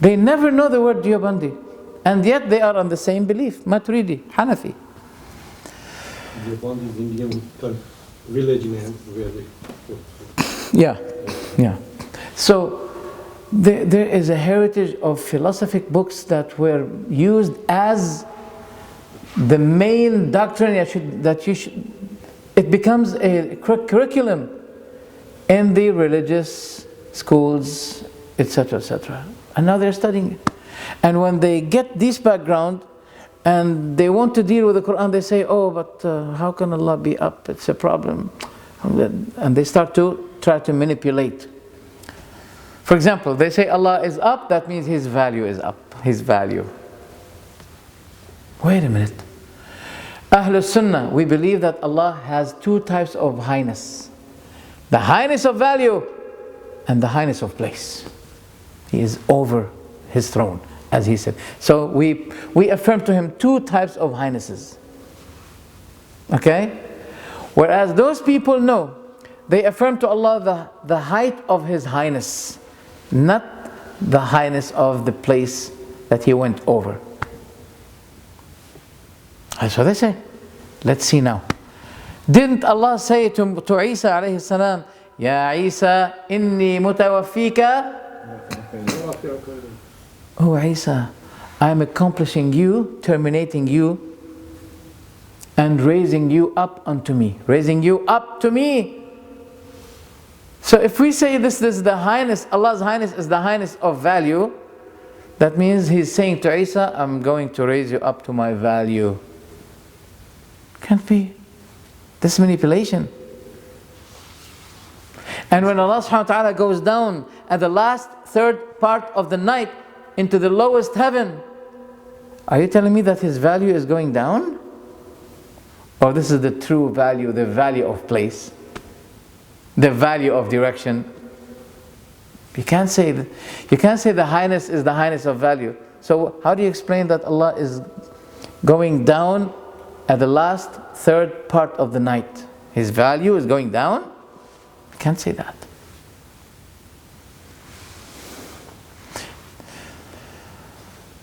they never know the word Deobandi. and yet they are on the same belief, Maturidi, Hanafi. The one is Indian village name where they. Yeah, yeah. So there is a heritage of philosophic books that were used as the main doctrine it becomes a curriculum in the religious schools, etc., etc. And now they're studying it. And when they get this background and they want to deal with the Quran, they say, oh, but how can Allah be up? It's a problem. And they start to try to manipulate. For example, they say Allah is up, that means His value is up. His value. Wait a minute. Ahlul Sunnah, we believe that Allah has two types of highness. The highness of value and the highness of place. He is over His throne, as He said. So we affirm to Him two types of highnesses. Okay? Whereas those people know, they affirm to Allah the height of His highness, not the highness of the place that He went over. That's what they say. Let's see now. Didn't Allah say to Isa alayhi salam, Ya Isa, inni mutawaffika? Oh Isa, I am accomplishing you, terminating you, and raising you up unto me. Raising you up to me. So if we say this is the highness, Allah's highness is the highness of value, that means He's saying to Isa, I'm going to raise you up to my value. Can't be. This manipulation. And when Allah subhanahu wa ta'ala goes down at the last third part of the night into the lowest heaven, are you telling me that His value is going down? Or this is the true value, the value of place, the value of direction? You can't say the highness is the highness of value. So how do you explain that Allah is going down at the last third part of the night? His value is going down? You can't say that.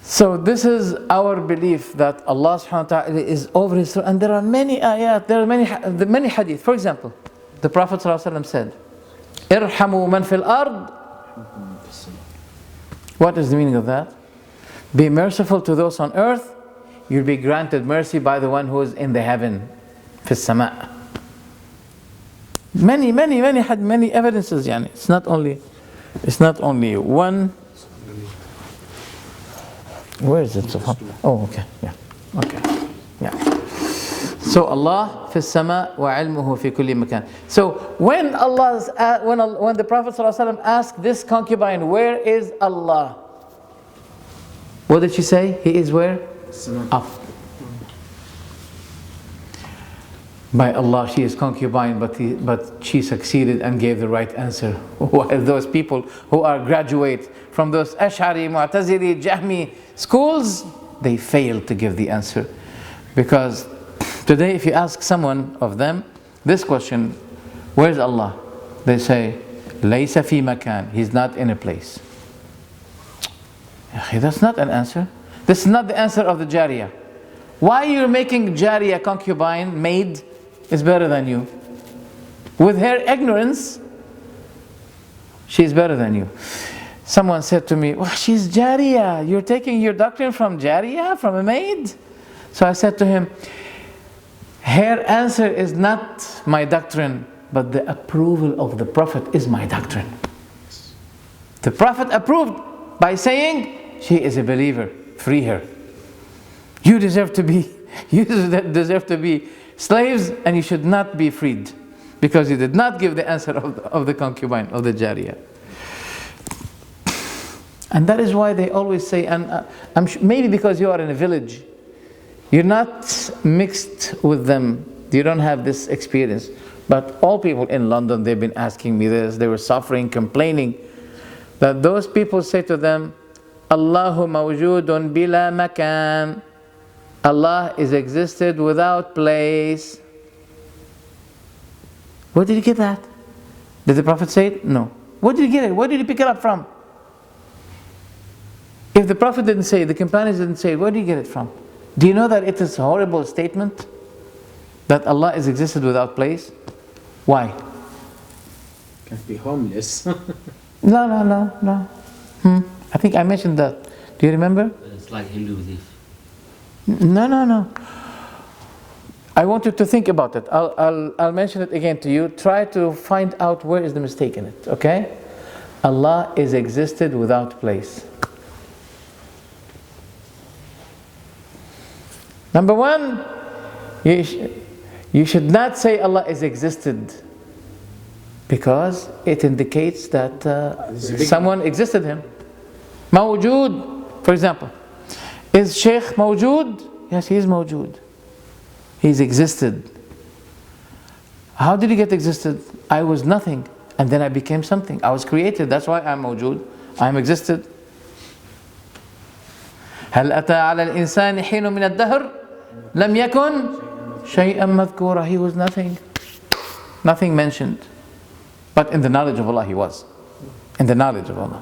So this is our belief that Allah subhanahu wa ta'ala is over His throne. And there are many ayat, there are many hadith. For example, the Prophet ﷺ said, Irhamu man fil ard. What is the meaning of that? Be merciful to those on earth, you'll be granted mercy by the one who is in the heaven, fis sama'. Many evidences, yani. It's not only one. Where is it? Oh, okay, yeah, okay, yeah. So Allah fi sama wa ilmuhu fi kulli makan. So when the Prophet ﷺ asked this concubine, where is Allah? What did she say? He is where? Up. By Allah, she is concubine, but she succeeded and gave the right answer. While those people who are graduate from those Ash'ari, Mu'tazili, Jahmi schools, they fail to give the answer. Because today if you ask someone of them this question, where's Allah? They say, Laysa fi makan, He's not in a place. That's not an answer. This is not the answer of the Jariyah. Why you're making Jariyah, concubine, maid, is better than you? With her ignorance, she's better than you. Someone said to me, well, she's Jariyah. You're taking your doctrine from Jariyah, from a maid? So I said to him, her answer is not my doctrine, but the approval of the Prophet is my doctrine. The Prophet approved by saying, she is a believer, free her. You deserve to be slaves, and you should not be freed, because you did not give the answer of the concubine, of the Jariyah. And that is why they always say, and maybe because you are in a village, you're not mixed with them, you don't have this experience. But all people in London, they've been asking me this, they were suffering, complaining, that those people say to them, Allahu mawjudun bila makan. Allah is existed without place. Where did you get that? Did the Prophet say it? No. Where did you get it? Where did you pick it up from? If the Prophet didn't say, the companions didn't say, where do you get it from? Do you know that it is a horrible statement? That Allah is existed without place? Why? Can't be homeless. No. I think I mentioned that. Do you remember? It's like Hindu belief. No. I want you to think about it. I'll mention it again to you. Try to find out where is the mistake in it, okay? Allah is existed without place. Number one, you should not say Allah is existed, because it indicates that someone existed him. Mawjood, for example. Is Sheikh Mawjood? Yes, he is Mawjood. He's existed. How did he get existed? I was nothing, and then I became something. I was created, that's why I'm Mawjood. I'm existed. هل أتى على الإنسان حين من الدهر لم يكن شيئا مذكورا. He was nothing mentioned. But in the knowledge of Allah he was. In the knowledge of Allah.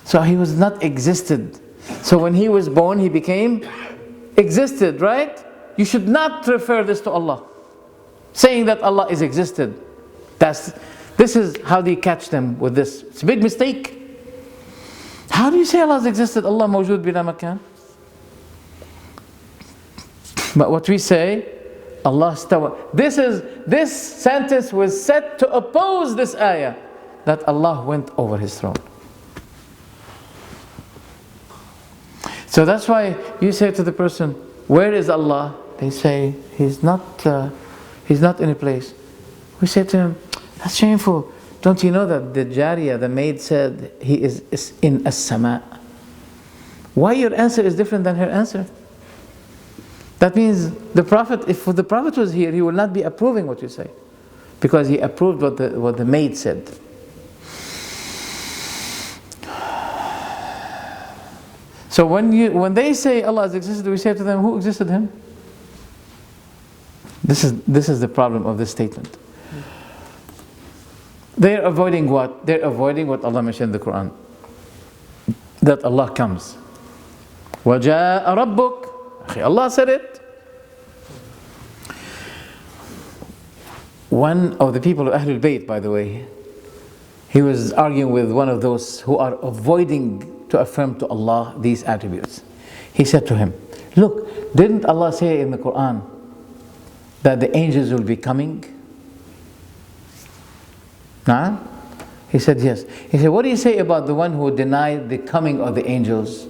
So he was not existed. So when he was born he became existed, right? You should not refer this to Allah. Saying that Allah is existed. This is how they catch them with this. It's a big mistake. How do you say Allah has existed? Allah mawjood bila makan. But what we say, Allah stawa. This sentence was said to oppose this ayah, that Allah went over his throne. So that's why you say to the person, where is Allah? They say, He's not in a place. We say to him, that's shameful. Don't you know that the Jariyah, the maid, said he is in as-sama? Why your answer is different than her answer? That means the Prophet, if the Prophet was here, he will not be approving what you say, because he approved what the maid said. So when they say Allah has existed, we say to them, who existed him? This is the problem of this statement. They're avoiding what? They're avoiding what Allah mentioned in the Quran. That Allah comes. وَجَاءَ رَبُّكَ. Allah said it. One of the people of Ahlul Bayt, by the way, he was arguing with one of those who are avoiding to affirm to Allah these attributes. He said to him, look, didn't Allah say in the Quran that the angels will be coming? Nah? He said yes. He said, what do you say about the one who denied the coming of the angels?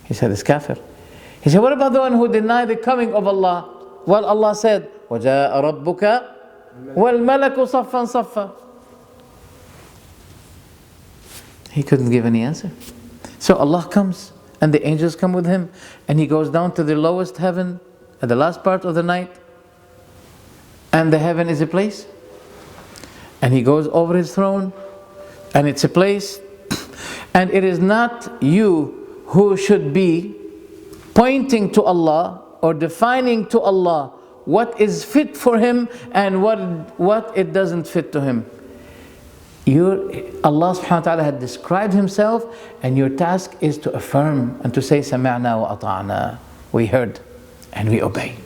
He said, it's kafir. He said, what about the one who denied the coming of Allah? Well, Allah said, وَجَاءَ رَبُّكَ وَالْمَلَكُ صَفًّا صَفًّا. He couldn't give any answer. So Allah comes, and the angels come with him, and he goes down to the lowest heaven at the last part of the night, and the heaven is a place, and he goes over his throne, and it's a place, and it is not you who should be pointing to Allah or defining to Allah what is fit for him and what it doesn't fit to him. Allah subhanahu wa ta'ala had described himself, and your task is to affirm and to say sami'na wa ata'na. We heard and we obey.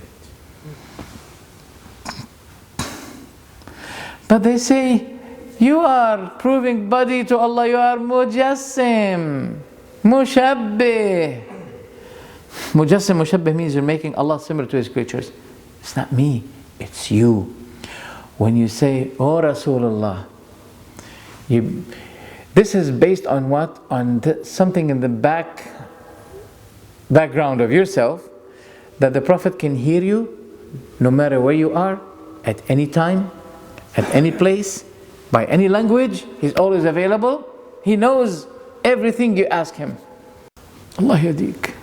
But they say, you are proving body to Allah, you are mujassim, mushabbih. Mujassim, mushabbih means you're making Allah similar to his creatures. It's not me, it's you. When you say, oh Rasulullah, this is based on what? On something in the background of yourself, that the Prophet can hear you no matter where you are, at any time, at any place, by any language. He's always available. He knows everything you ask him. Allah yahdik.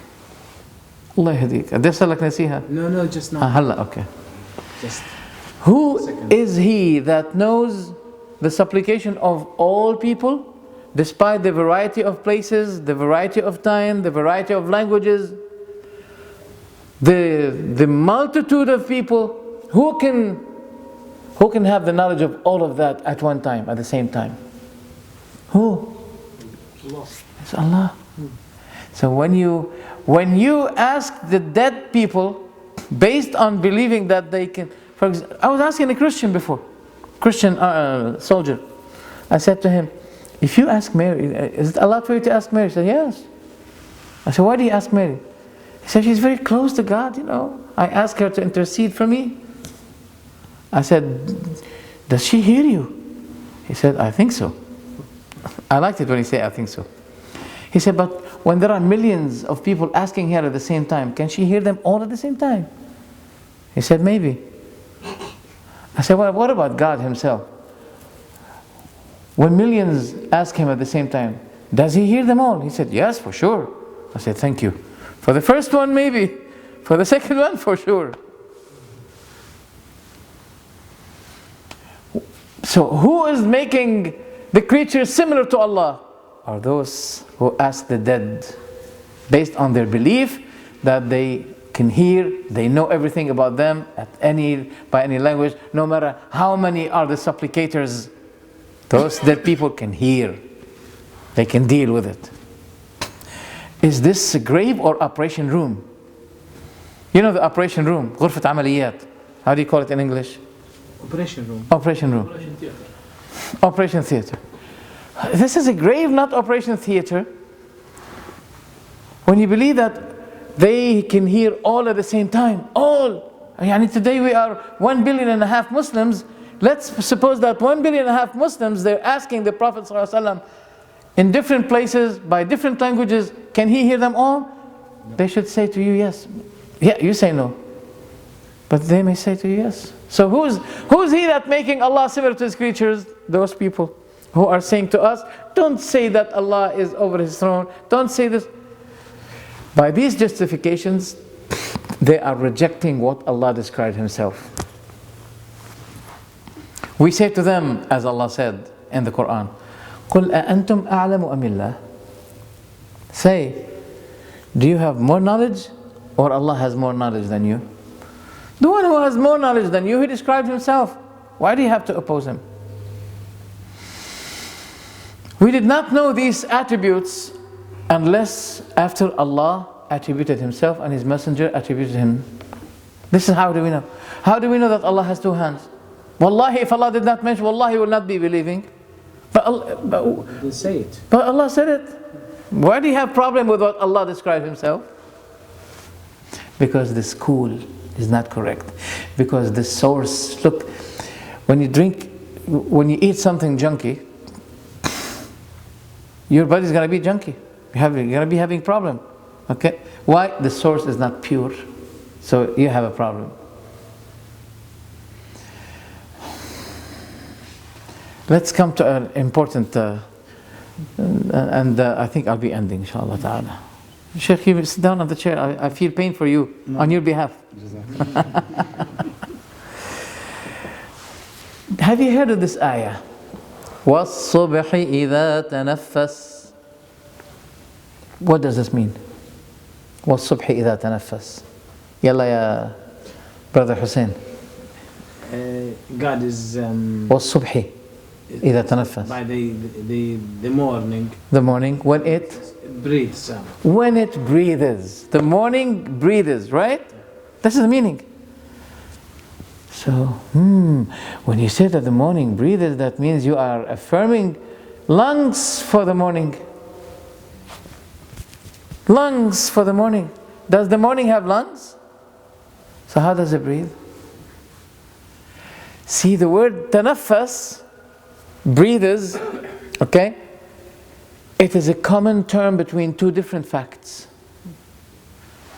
Allah yahdik. أدرس لك نصيحة. No, just now. هلا okay. Just Who is he that knows the supplication of all people, despite the variety of places, the variety of time, the variety of languages, the multitude of people? Who can have the knowledge of all of that at one time, at the same time? Who? Allah. It's Allah. So when you ask the dead people based on believing that they can, for example, I was asking a Christian before, Christian soldier. I said to him, if you ask Mary, is it allowed for you to ask Mary? He said, yes. I said, why do you ask Mary? He said, she's very close to God, you know. I ask her to intercede for me. I said, does she hear you? He said, I think so. I liked it when he said, I think so. He said, but when there are millions of people asking her at the same time, can she hear them all at the same time? He said, maybe. I said, well, what about God himself? When millions ask him at the same time, does he hear them all? He said, yes, for sure. I said, thank you. For the first one, maybe. For the second one, for sure. So who is making the creatures similar to Allah? Are those who ask the dead based on their belief that they can hear, they know everything about them by any language, no matter how many are the supplicators. Those dead people can hear. They can deal with it. Is this a grave or operation room? You know the operation room, غرفة عمليات. How do you call it in English? Operation room. Operation room. Operation theater. This is a grave, not operation theater. When you believe that they can hear all at the same time, all. Today we are 1.5 billion Muslims. Let's suppose that 1.5 billion Muslims, they're asking the Prophet ﷺ in different places, by different languages, can he hear them all? No. They should say to you, yes. Yeah, you say no. But they may say to you, yes. So who's he that making Allah similar to his creatures? Those people who are saying to us, don't say that Allah is over his throne. Don't say this. By these justifications, they are rejecting what Allah described himself. We say to them, as Allah said in the Quran, قُلْ أَأَنْتُمْ أَعْلَمُ أَمِ اللَّهِ. Say, do you have more knowledge or Allah has more knowledge than you? The one who has more knowledge than you, he described himself. Why do you have to oppose him? We did not know these attributes unless after Allah attributed himself and his messenger attributed him. This is how do we know. How do we know that Allah has two hands? Wallahi, if Allah did not mention, wallahi, will not be believing. But Allah said it. Why do you have problem with what Allah described himself? Because the school is not correct. Because the source, look, when you eat something junky, your body's going to be junky. You're going to be having problem. Okay? Why? The source is not pure. So you have a problem. Let's come to an important, I think I'll be ending, inshallah ta'ala. Sheikh, you sit down on the chair. I feel pain for you on your behalf. Have you heard of this ayah? وَالصُّبْحِ إِذَا تَنَفَّسْ. What does this mean? وَالصُّبْحِ إِذَا تَنَفَّسْ. Yalla ya brother Hussein. God is وَالصُّبْحِ إِذَا تَنَفَّسْ. By the morning. The morning when it breathes out. When it breathes. The morning breathes, right? This is the meaning. So, when you say that the morning breathes, that means you are affirming lungs for the morning. Lungs for the morning. Does the morning have lungs? So how does it breathe? See, the word tanaffas, breathes, okay? It is a common term between two different facts.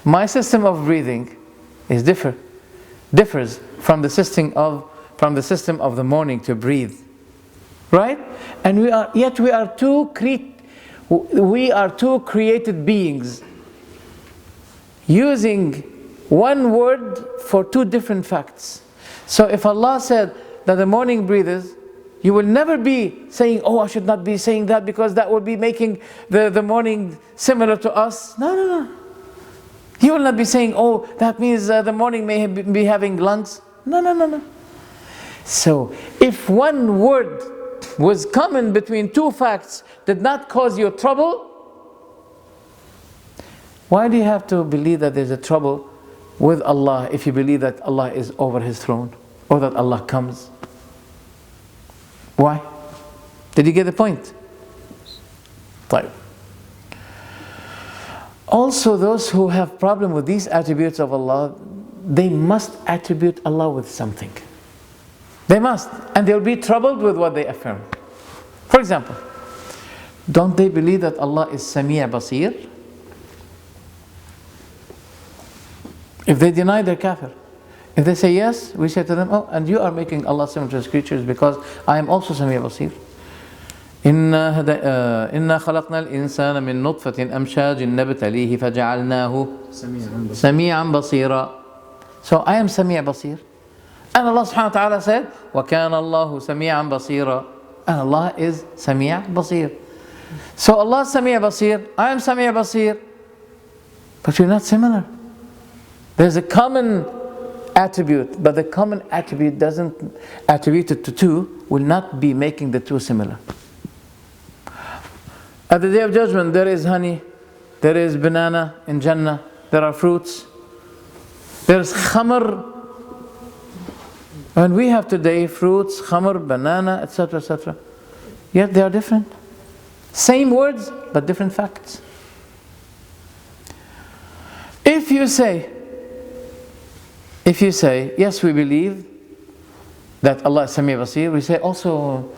My system of breathing is differs from the system of the morning to breathe, right? And we are two created beings using one word for two different facts. So if Allah said that the morning breathes, you will never be saying, oh, I should not be saying that because that would be making the morning similar to us. No. You will not be saying, oh, that means the morning may be having lungs. No. So, if one word was common between two facts did not cause you trouble, Why do you have to believe that there's a trouble with Allah if you believe that Allah is over His throne or that Allah comes? Why? Did you get the point? طيب. Also, those who have problem with these attributes of Allah, they must attribute Allah with something. They must, and they'll be troubled with what they affirm. For example, don't they believe that Allah is Sami' Basir? If they deny, they're kafir. If they say yes, we say to them, oh, and you are making Allah similar to His creatures because I am also Sami' Basir. إنا خلقنا الإنسان من نطفة أمشاج نبتليه فجعلناه سميعا بصيرا. So I am Sami' Basir. And Allah subhanahu wa ta'ala said, وَكَانَ اللَّهُ سَمِيعًا بَصِيرًا. And Allah is Sami' Basir. So Allah is Sami' Basir, I am Sami' Basir, but we're not similar. There's a common attribute, but the common attribute doesn't attribute it to two, will not be making the two similar. At the Day of Judgment, there is honey, there is banana in Jannah, there are fruits, there is khamr. And we have today fruits, khamr, banana, etc., etc. Yet they are different. Same words, but different facts. If you say, yes, we believe that Allah is Sami' Basir, we say also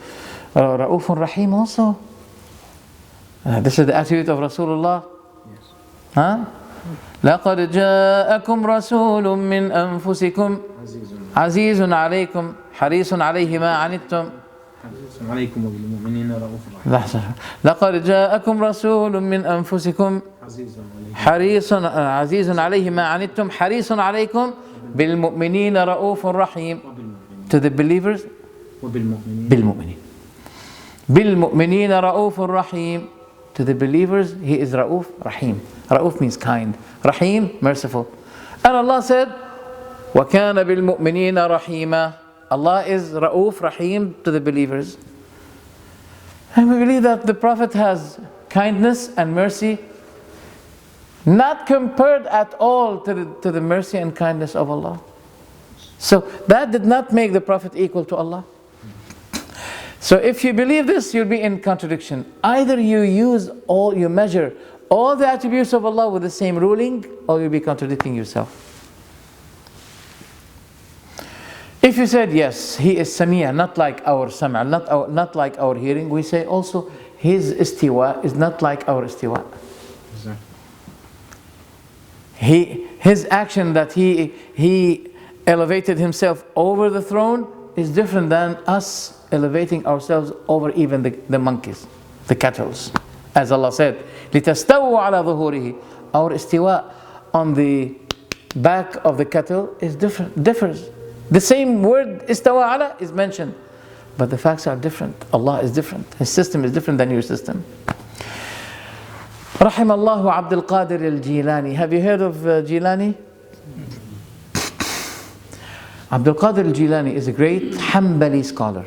Ra'ufun Rahim also. This is the attribute of Rasulullah. Yes. Huh? لَقَدْ جَاءَكُمْ رَسُولٌ مِّنْ أَنفُسِكُمْ عَزِيزٌ عَلَيْكُمْ حَرِيصٌ عَلَيْهِ مَا عَنِتُّمْ عليكم وبالمؤمنين رؤوف رحيم. لقد جاءكم رسول من أنفسكم عزيز عليه ما عنتم حريص عليكم بالمؤمنين رؤوف رحيم. To the believers, بالمؤمنين رؤوف رحيم. To the believers, He is Ra'uf, Rahim. Ra'uf means kind, Rahim, merciful. And Allah said, وَكَانَ بِالْمُؤْمِنِينَ رَحِيمًا. Allah is Ra'uf, Rahim to the believers. And we believe that the Prophet has kindness and mercy, not compared at all to the mercy and kindness of Allah. So that did not make the Prophet equal to Allah. So if you believe this, you'll be in contradiction. Either you measure all the attributes of Allah with the same ruling, or you'll be contradicting yourself. If you said yes, He is Sami', not like our Sam', not like our hearing, we say also His istiwa is not like our istiwa. Exactly. His action that he elevated Himself over the throne is different than us elevating ourselves over even the monkeys, the cattle. As Allah said, لِتَسْتَوُوا عَلَى ظُهُورِهِ. Our istiwa on the back of the cattle is differs. The same word istawa ala is mentioned, but the facts are different. Allah is different. His system is different than your system. رحم الله عبد القادر الجيلاني. Have you heard of Jilani? Abdul Qadir al-Jilani is a great Hanbali scholar,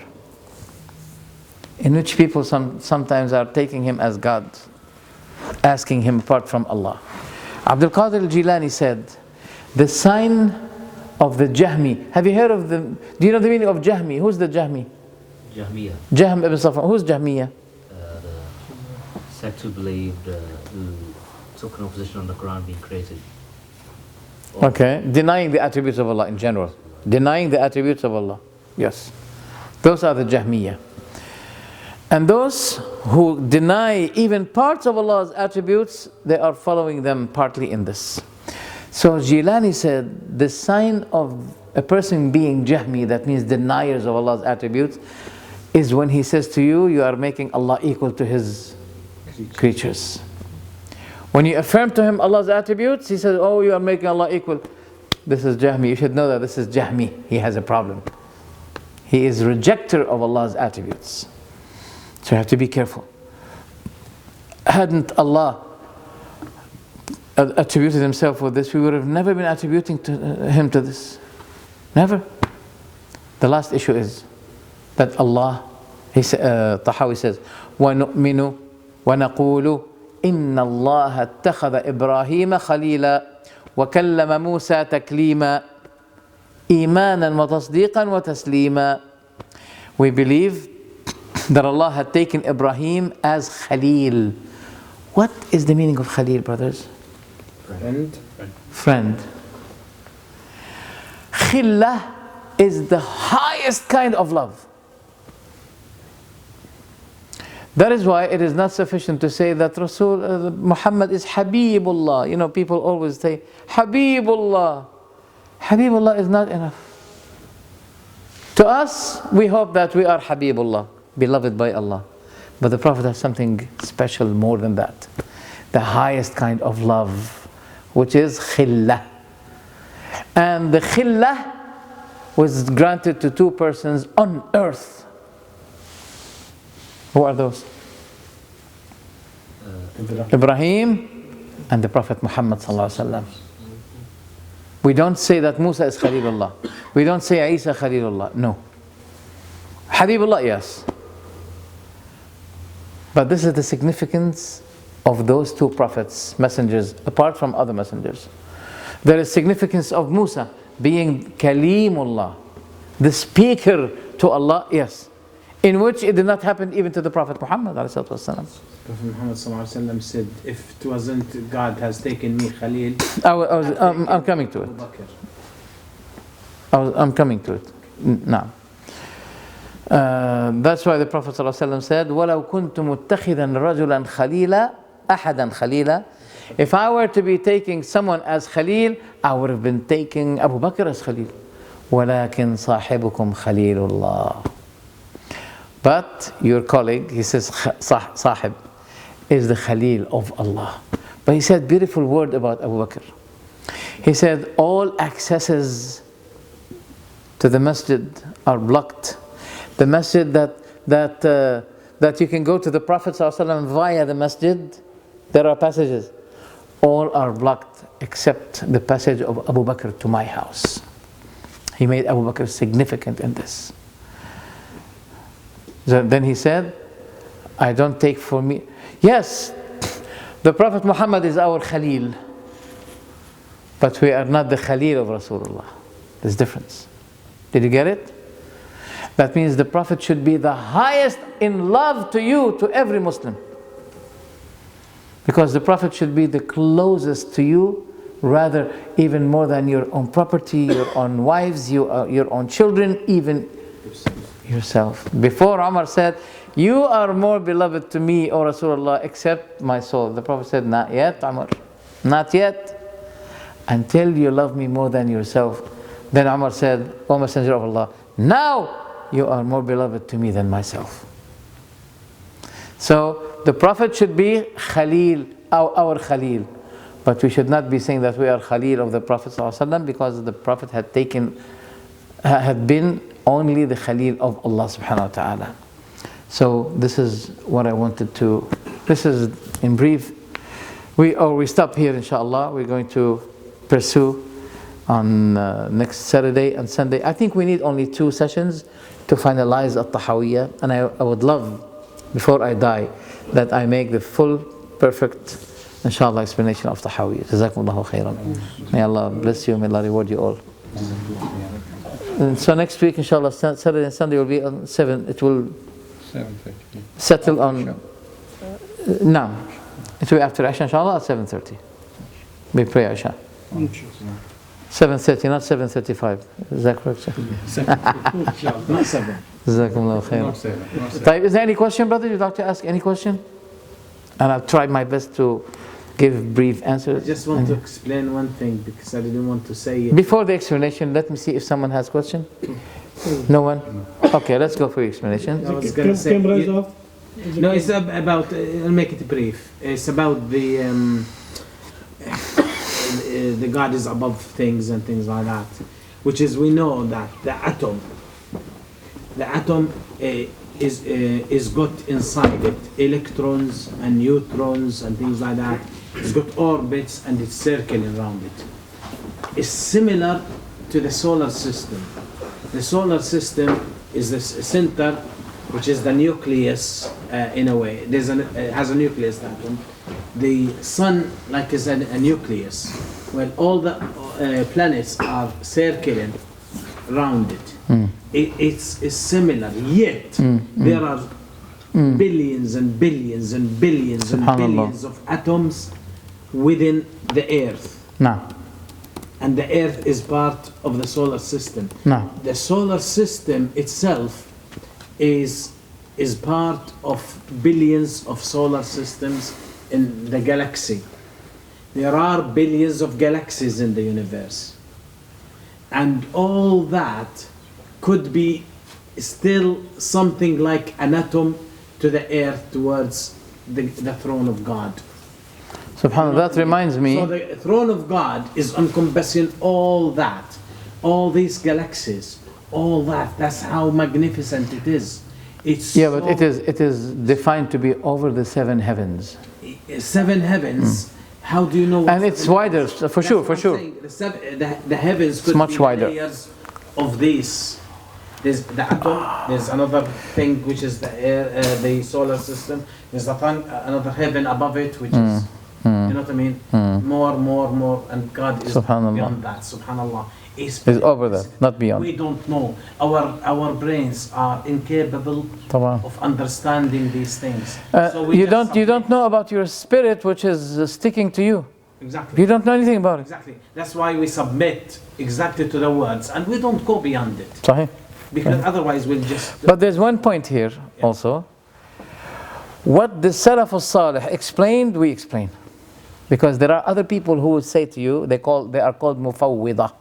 in which people sometimes are taking him as God, asking him apart from Allah. Abdul Qadir al-Jilani said, the sign of the Jahmi. Have you heard of do you know the meaning of Jahmi? Who's the Jahmi? Jahmiyyah. Jahm ibn Safwan. Who's Jahmiyyah? The sect who believed, who took an opposition on the Quran being created. Okay, denying the attributes of Allah in general. Denying the attributes of Allah. Yes. Those are the Jahmiyyah. And those who deny even parts of Allah's attributes, they are following them partly in this. So Jilani said, the sign of a person being Jahmi, that means deniers of Allah's attributes, is when he says to you, you are making Allah equal to His creatures. When you affirm to him Allah's attributes, he says, oh, you are making Allah equal. This is Jahmi. You should know that this is Jahmi. He has a problem. He is rejecter of Allah's attributes. So you have to be careful. Hadn't Allah attributed Himself with this, we would have never been attributing to Him to this. Never. The last issue is that Allah, Tahawyah says, وَنُؤْمِنُ وَنَقُولُ إن الله اتخذ إبراهيم خليلا وكلم موسى تكليما إيمانا وتصديقا وتسليما. We believe that Allah had taken Ibrahim as Khalil. What is the meaning of Khalil, brothers? Friend. Khillah is the highest kind of love. That is why it is not sufficient to say that Rasul Muhammad is Habibullah. You know, people always say Habibullah. Habibullah is not enough. To us, we hope that we are Habibullah, beloved by Allah. But the Prophet has something special more than that. The highest kind of love, which is Khillah. And the Khillah was granted to two persons on earth. Who are those? Ibrahim and the Prophet Muhammad sallallahu alaihi wasallam. We don't say that Musa is Khalilullah. We don't say Isa Khalilullah. No. Habibullah, yes. But this is the significance of those two prophets, messengers, apart from other messengers. There is significance of Musa being Kalimullah, the speaker to Allah, yes. In which it did not happen even to the Prophet Muhammad Prophet Muhammad said, if it wasn't God has taken me Khalil, I'm coming to it. I'm coming to it now. That's why the Prophet said, وَلَوْ كُنْتُ مُتَّخِذًا رَجُلًا خَلِيلًا أَحَدًا خَلِيلًا. If I were to be taking someone as Khalil, I would have been taking Abu Bakr as Khalil. وَلَكِنْ صَاحِبُكُمْ خَلِيلُ اللَّهِ. But your colleague, he says Sahib, is the Khalil of Allah. But he said beautiful word about Abu Bakr. He said all accesses to the masjid are blocked. The masjid that you can go to the Prophet ﷺ via the masjid, there are passages. All are blocked except the passage of Abu Bakr to my house. He made Abu Bakr significant in this. Then he said, I don't take for me. Yes, the Prophet Muhammad is our Khalil, but we are not the Khalil of Rasulullah. There's difference. Did you get it? That means the Prophet should be the highest in love to you, to every Muslim. Because the Prophet should be the closest to you, rather even more than your own property, your own wives, your own children, even yourself. Before Umar said, you are more beloved to me, O Rasulullah, except my soul. The Prophet said, not yet, Umar. Not yet. Until you love me more than yourself. Then Umar said, O Messenger of Allah, now you are more beloved to me than myself. So the Prophet should be Khalil, our Khalil. But we should not be saying that we are Khalil of the Prophet ﷺ, because the Prophet had been only the Khalil of Allah subhanahu wa ta'ala. So this is what I wanted to, this is in brief. We stop here inshallah. We're going to pursue on next Saturday and Sunday. I think we need only 2 sessions to finalize Tahawyah, and I would love, before I die, that I make the full, perfect, inshallah, explanation of Tahawyah. Jazakumullahu khairan. May Allah bless you, may Allah reward you all. And so next week, inshallah, Saturday and Sunday will be on 7. It will 7:30. settle on now. It will be after Isha, inshallah, at 7:30. We pray Isha. 7:30, not 7:35. Is that correct, sir? not 7. Jazakumullahu khairan. Is there any question, brother? You'd like to ask any question? And I'll try my best to give brief answers. I just want to explain one thing because I didn't want to say it. Before the explanation, let me see if someone has a question. No one? Okay, let's go for your explanation. I was going to say, Cameras off. no, it's about, I'll make it brief. It's about the God is above things and things like that. Which is, we know that the atom is got inside it electrons and neutrons and things like that. It's got orbits and it's circling around it. It's similar to the solar system. The solar system is the center, which is the nucleus in a way. It has a nucleus atom. the sun like is a nucleus. Well, all the planets are circling around it. It's similar, yet there are billions and billions and billions and billions of atoms within the Earth. Now, And the Earth is part of the solar system. now, The solar system itself is part of billions of solar systems in the galaxy. There are billions of galaxies in the universe. And all that could be still something like an atom to the earth towards the throne of God. subhanAllah, that reminds me. So the throne of God is encompassing all that, all these galaxies, all that. That's how magnificent it is. It's Yeah, but it is defined to be over the seven heavens. seven heavens. How do you know? And it's wider, for sure, for sure. The heavens could much be wider. layers of these. There's the atom. There's another thing which is the air, the solar system. There's another heaven above it, which is, you know what I mean? More, and God is Subhanallah. beyond that. Subhanallah. Is over that, not beyond. We don't know. Our brains are incapable Tamam. of understanding these things. So You just don't know about your spirit, which is sticking to you. Exactly. You don't know anything about it. Exactly. That's why we submit exactly to the words, and we don't go beyond it, Sahih. because otherwise we'll just. But there's one point here also. What the Salaf al-Salih explained, we explain. Because there are other people who would say to you, they are called Mufawwidah.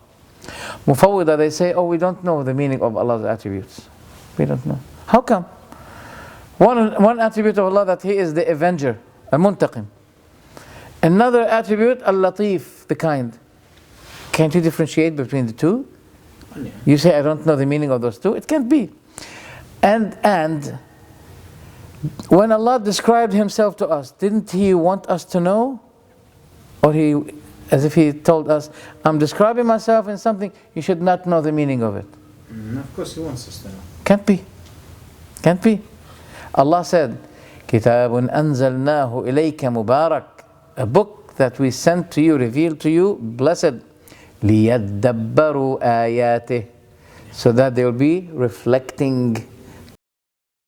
Mufawwidah, they say, oh, we don't know the meaning of Allah's attributes. We don't know. How come? One attribute of Allah, that He is the avenger, al-Muntaqim. Another attribute, al-Latif, the kind. Can't you differentiate between the two? Yeah. You say, I don't know the meaning of those two. It can't be. And when Allah described Himself to us, didn't He want us to know? Or as if He told us, I'm describing myself in something, you should not know the meaning of it. Of course, He wants us to know. Can't be. Can't be. Allah said, كِتَابٌ أَنزَلْنَاهُ إِلَيْكَ مُبَارَكٌ, a book that we sent to you, revealed to you, blessed, لِيَدَّبَّرُوا آيَاتِهِ, so that they will be reflecting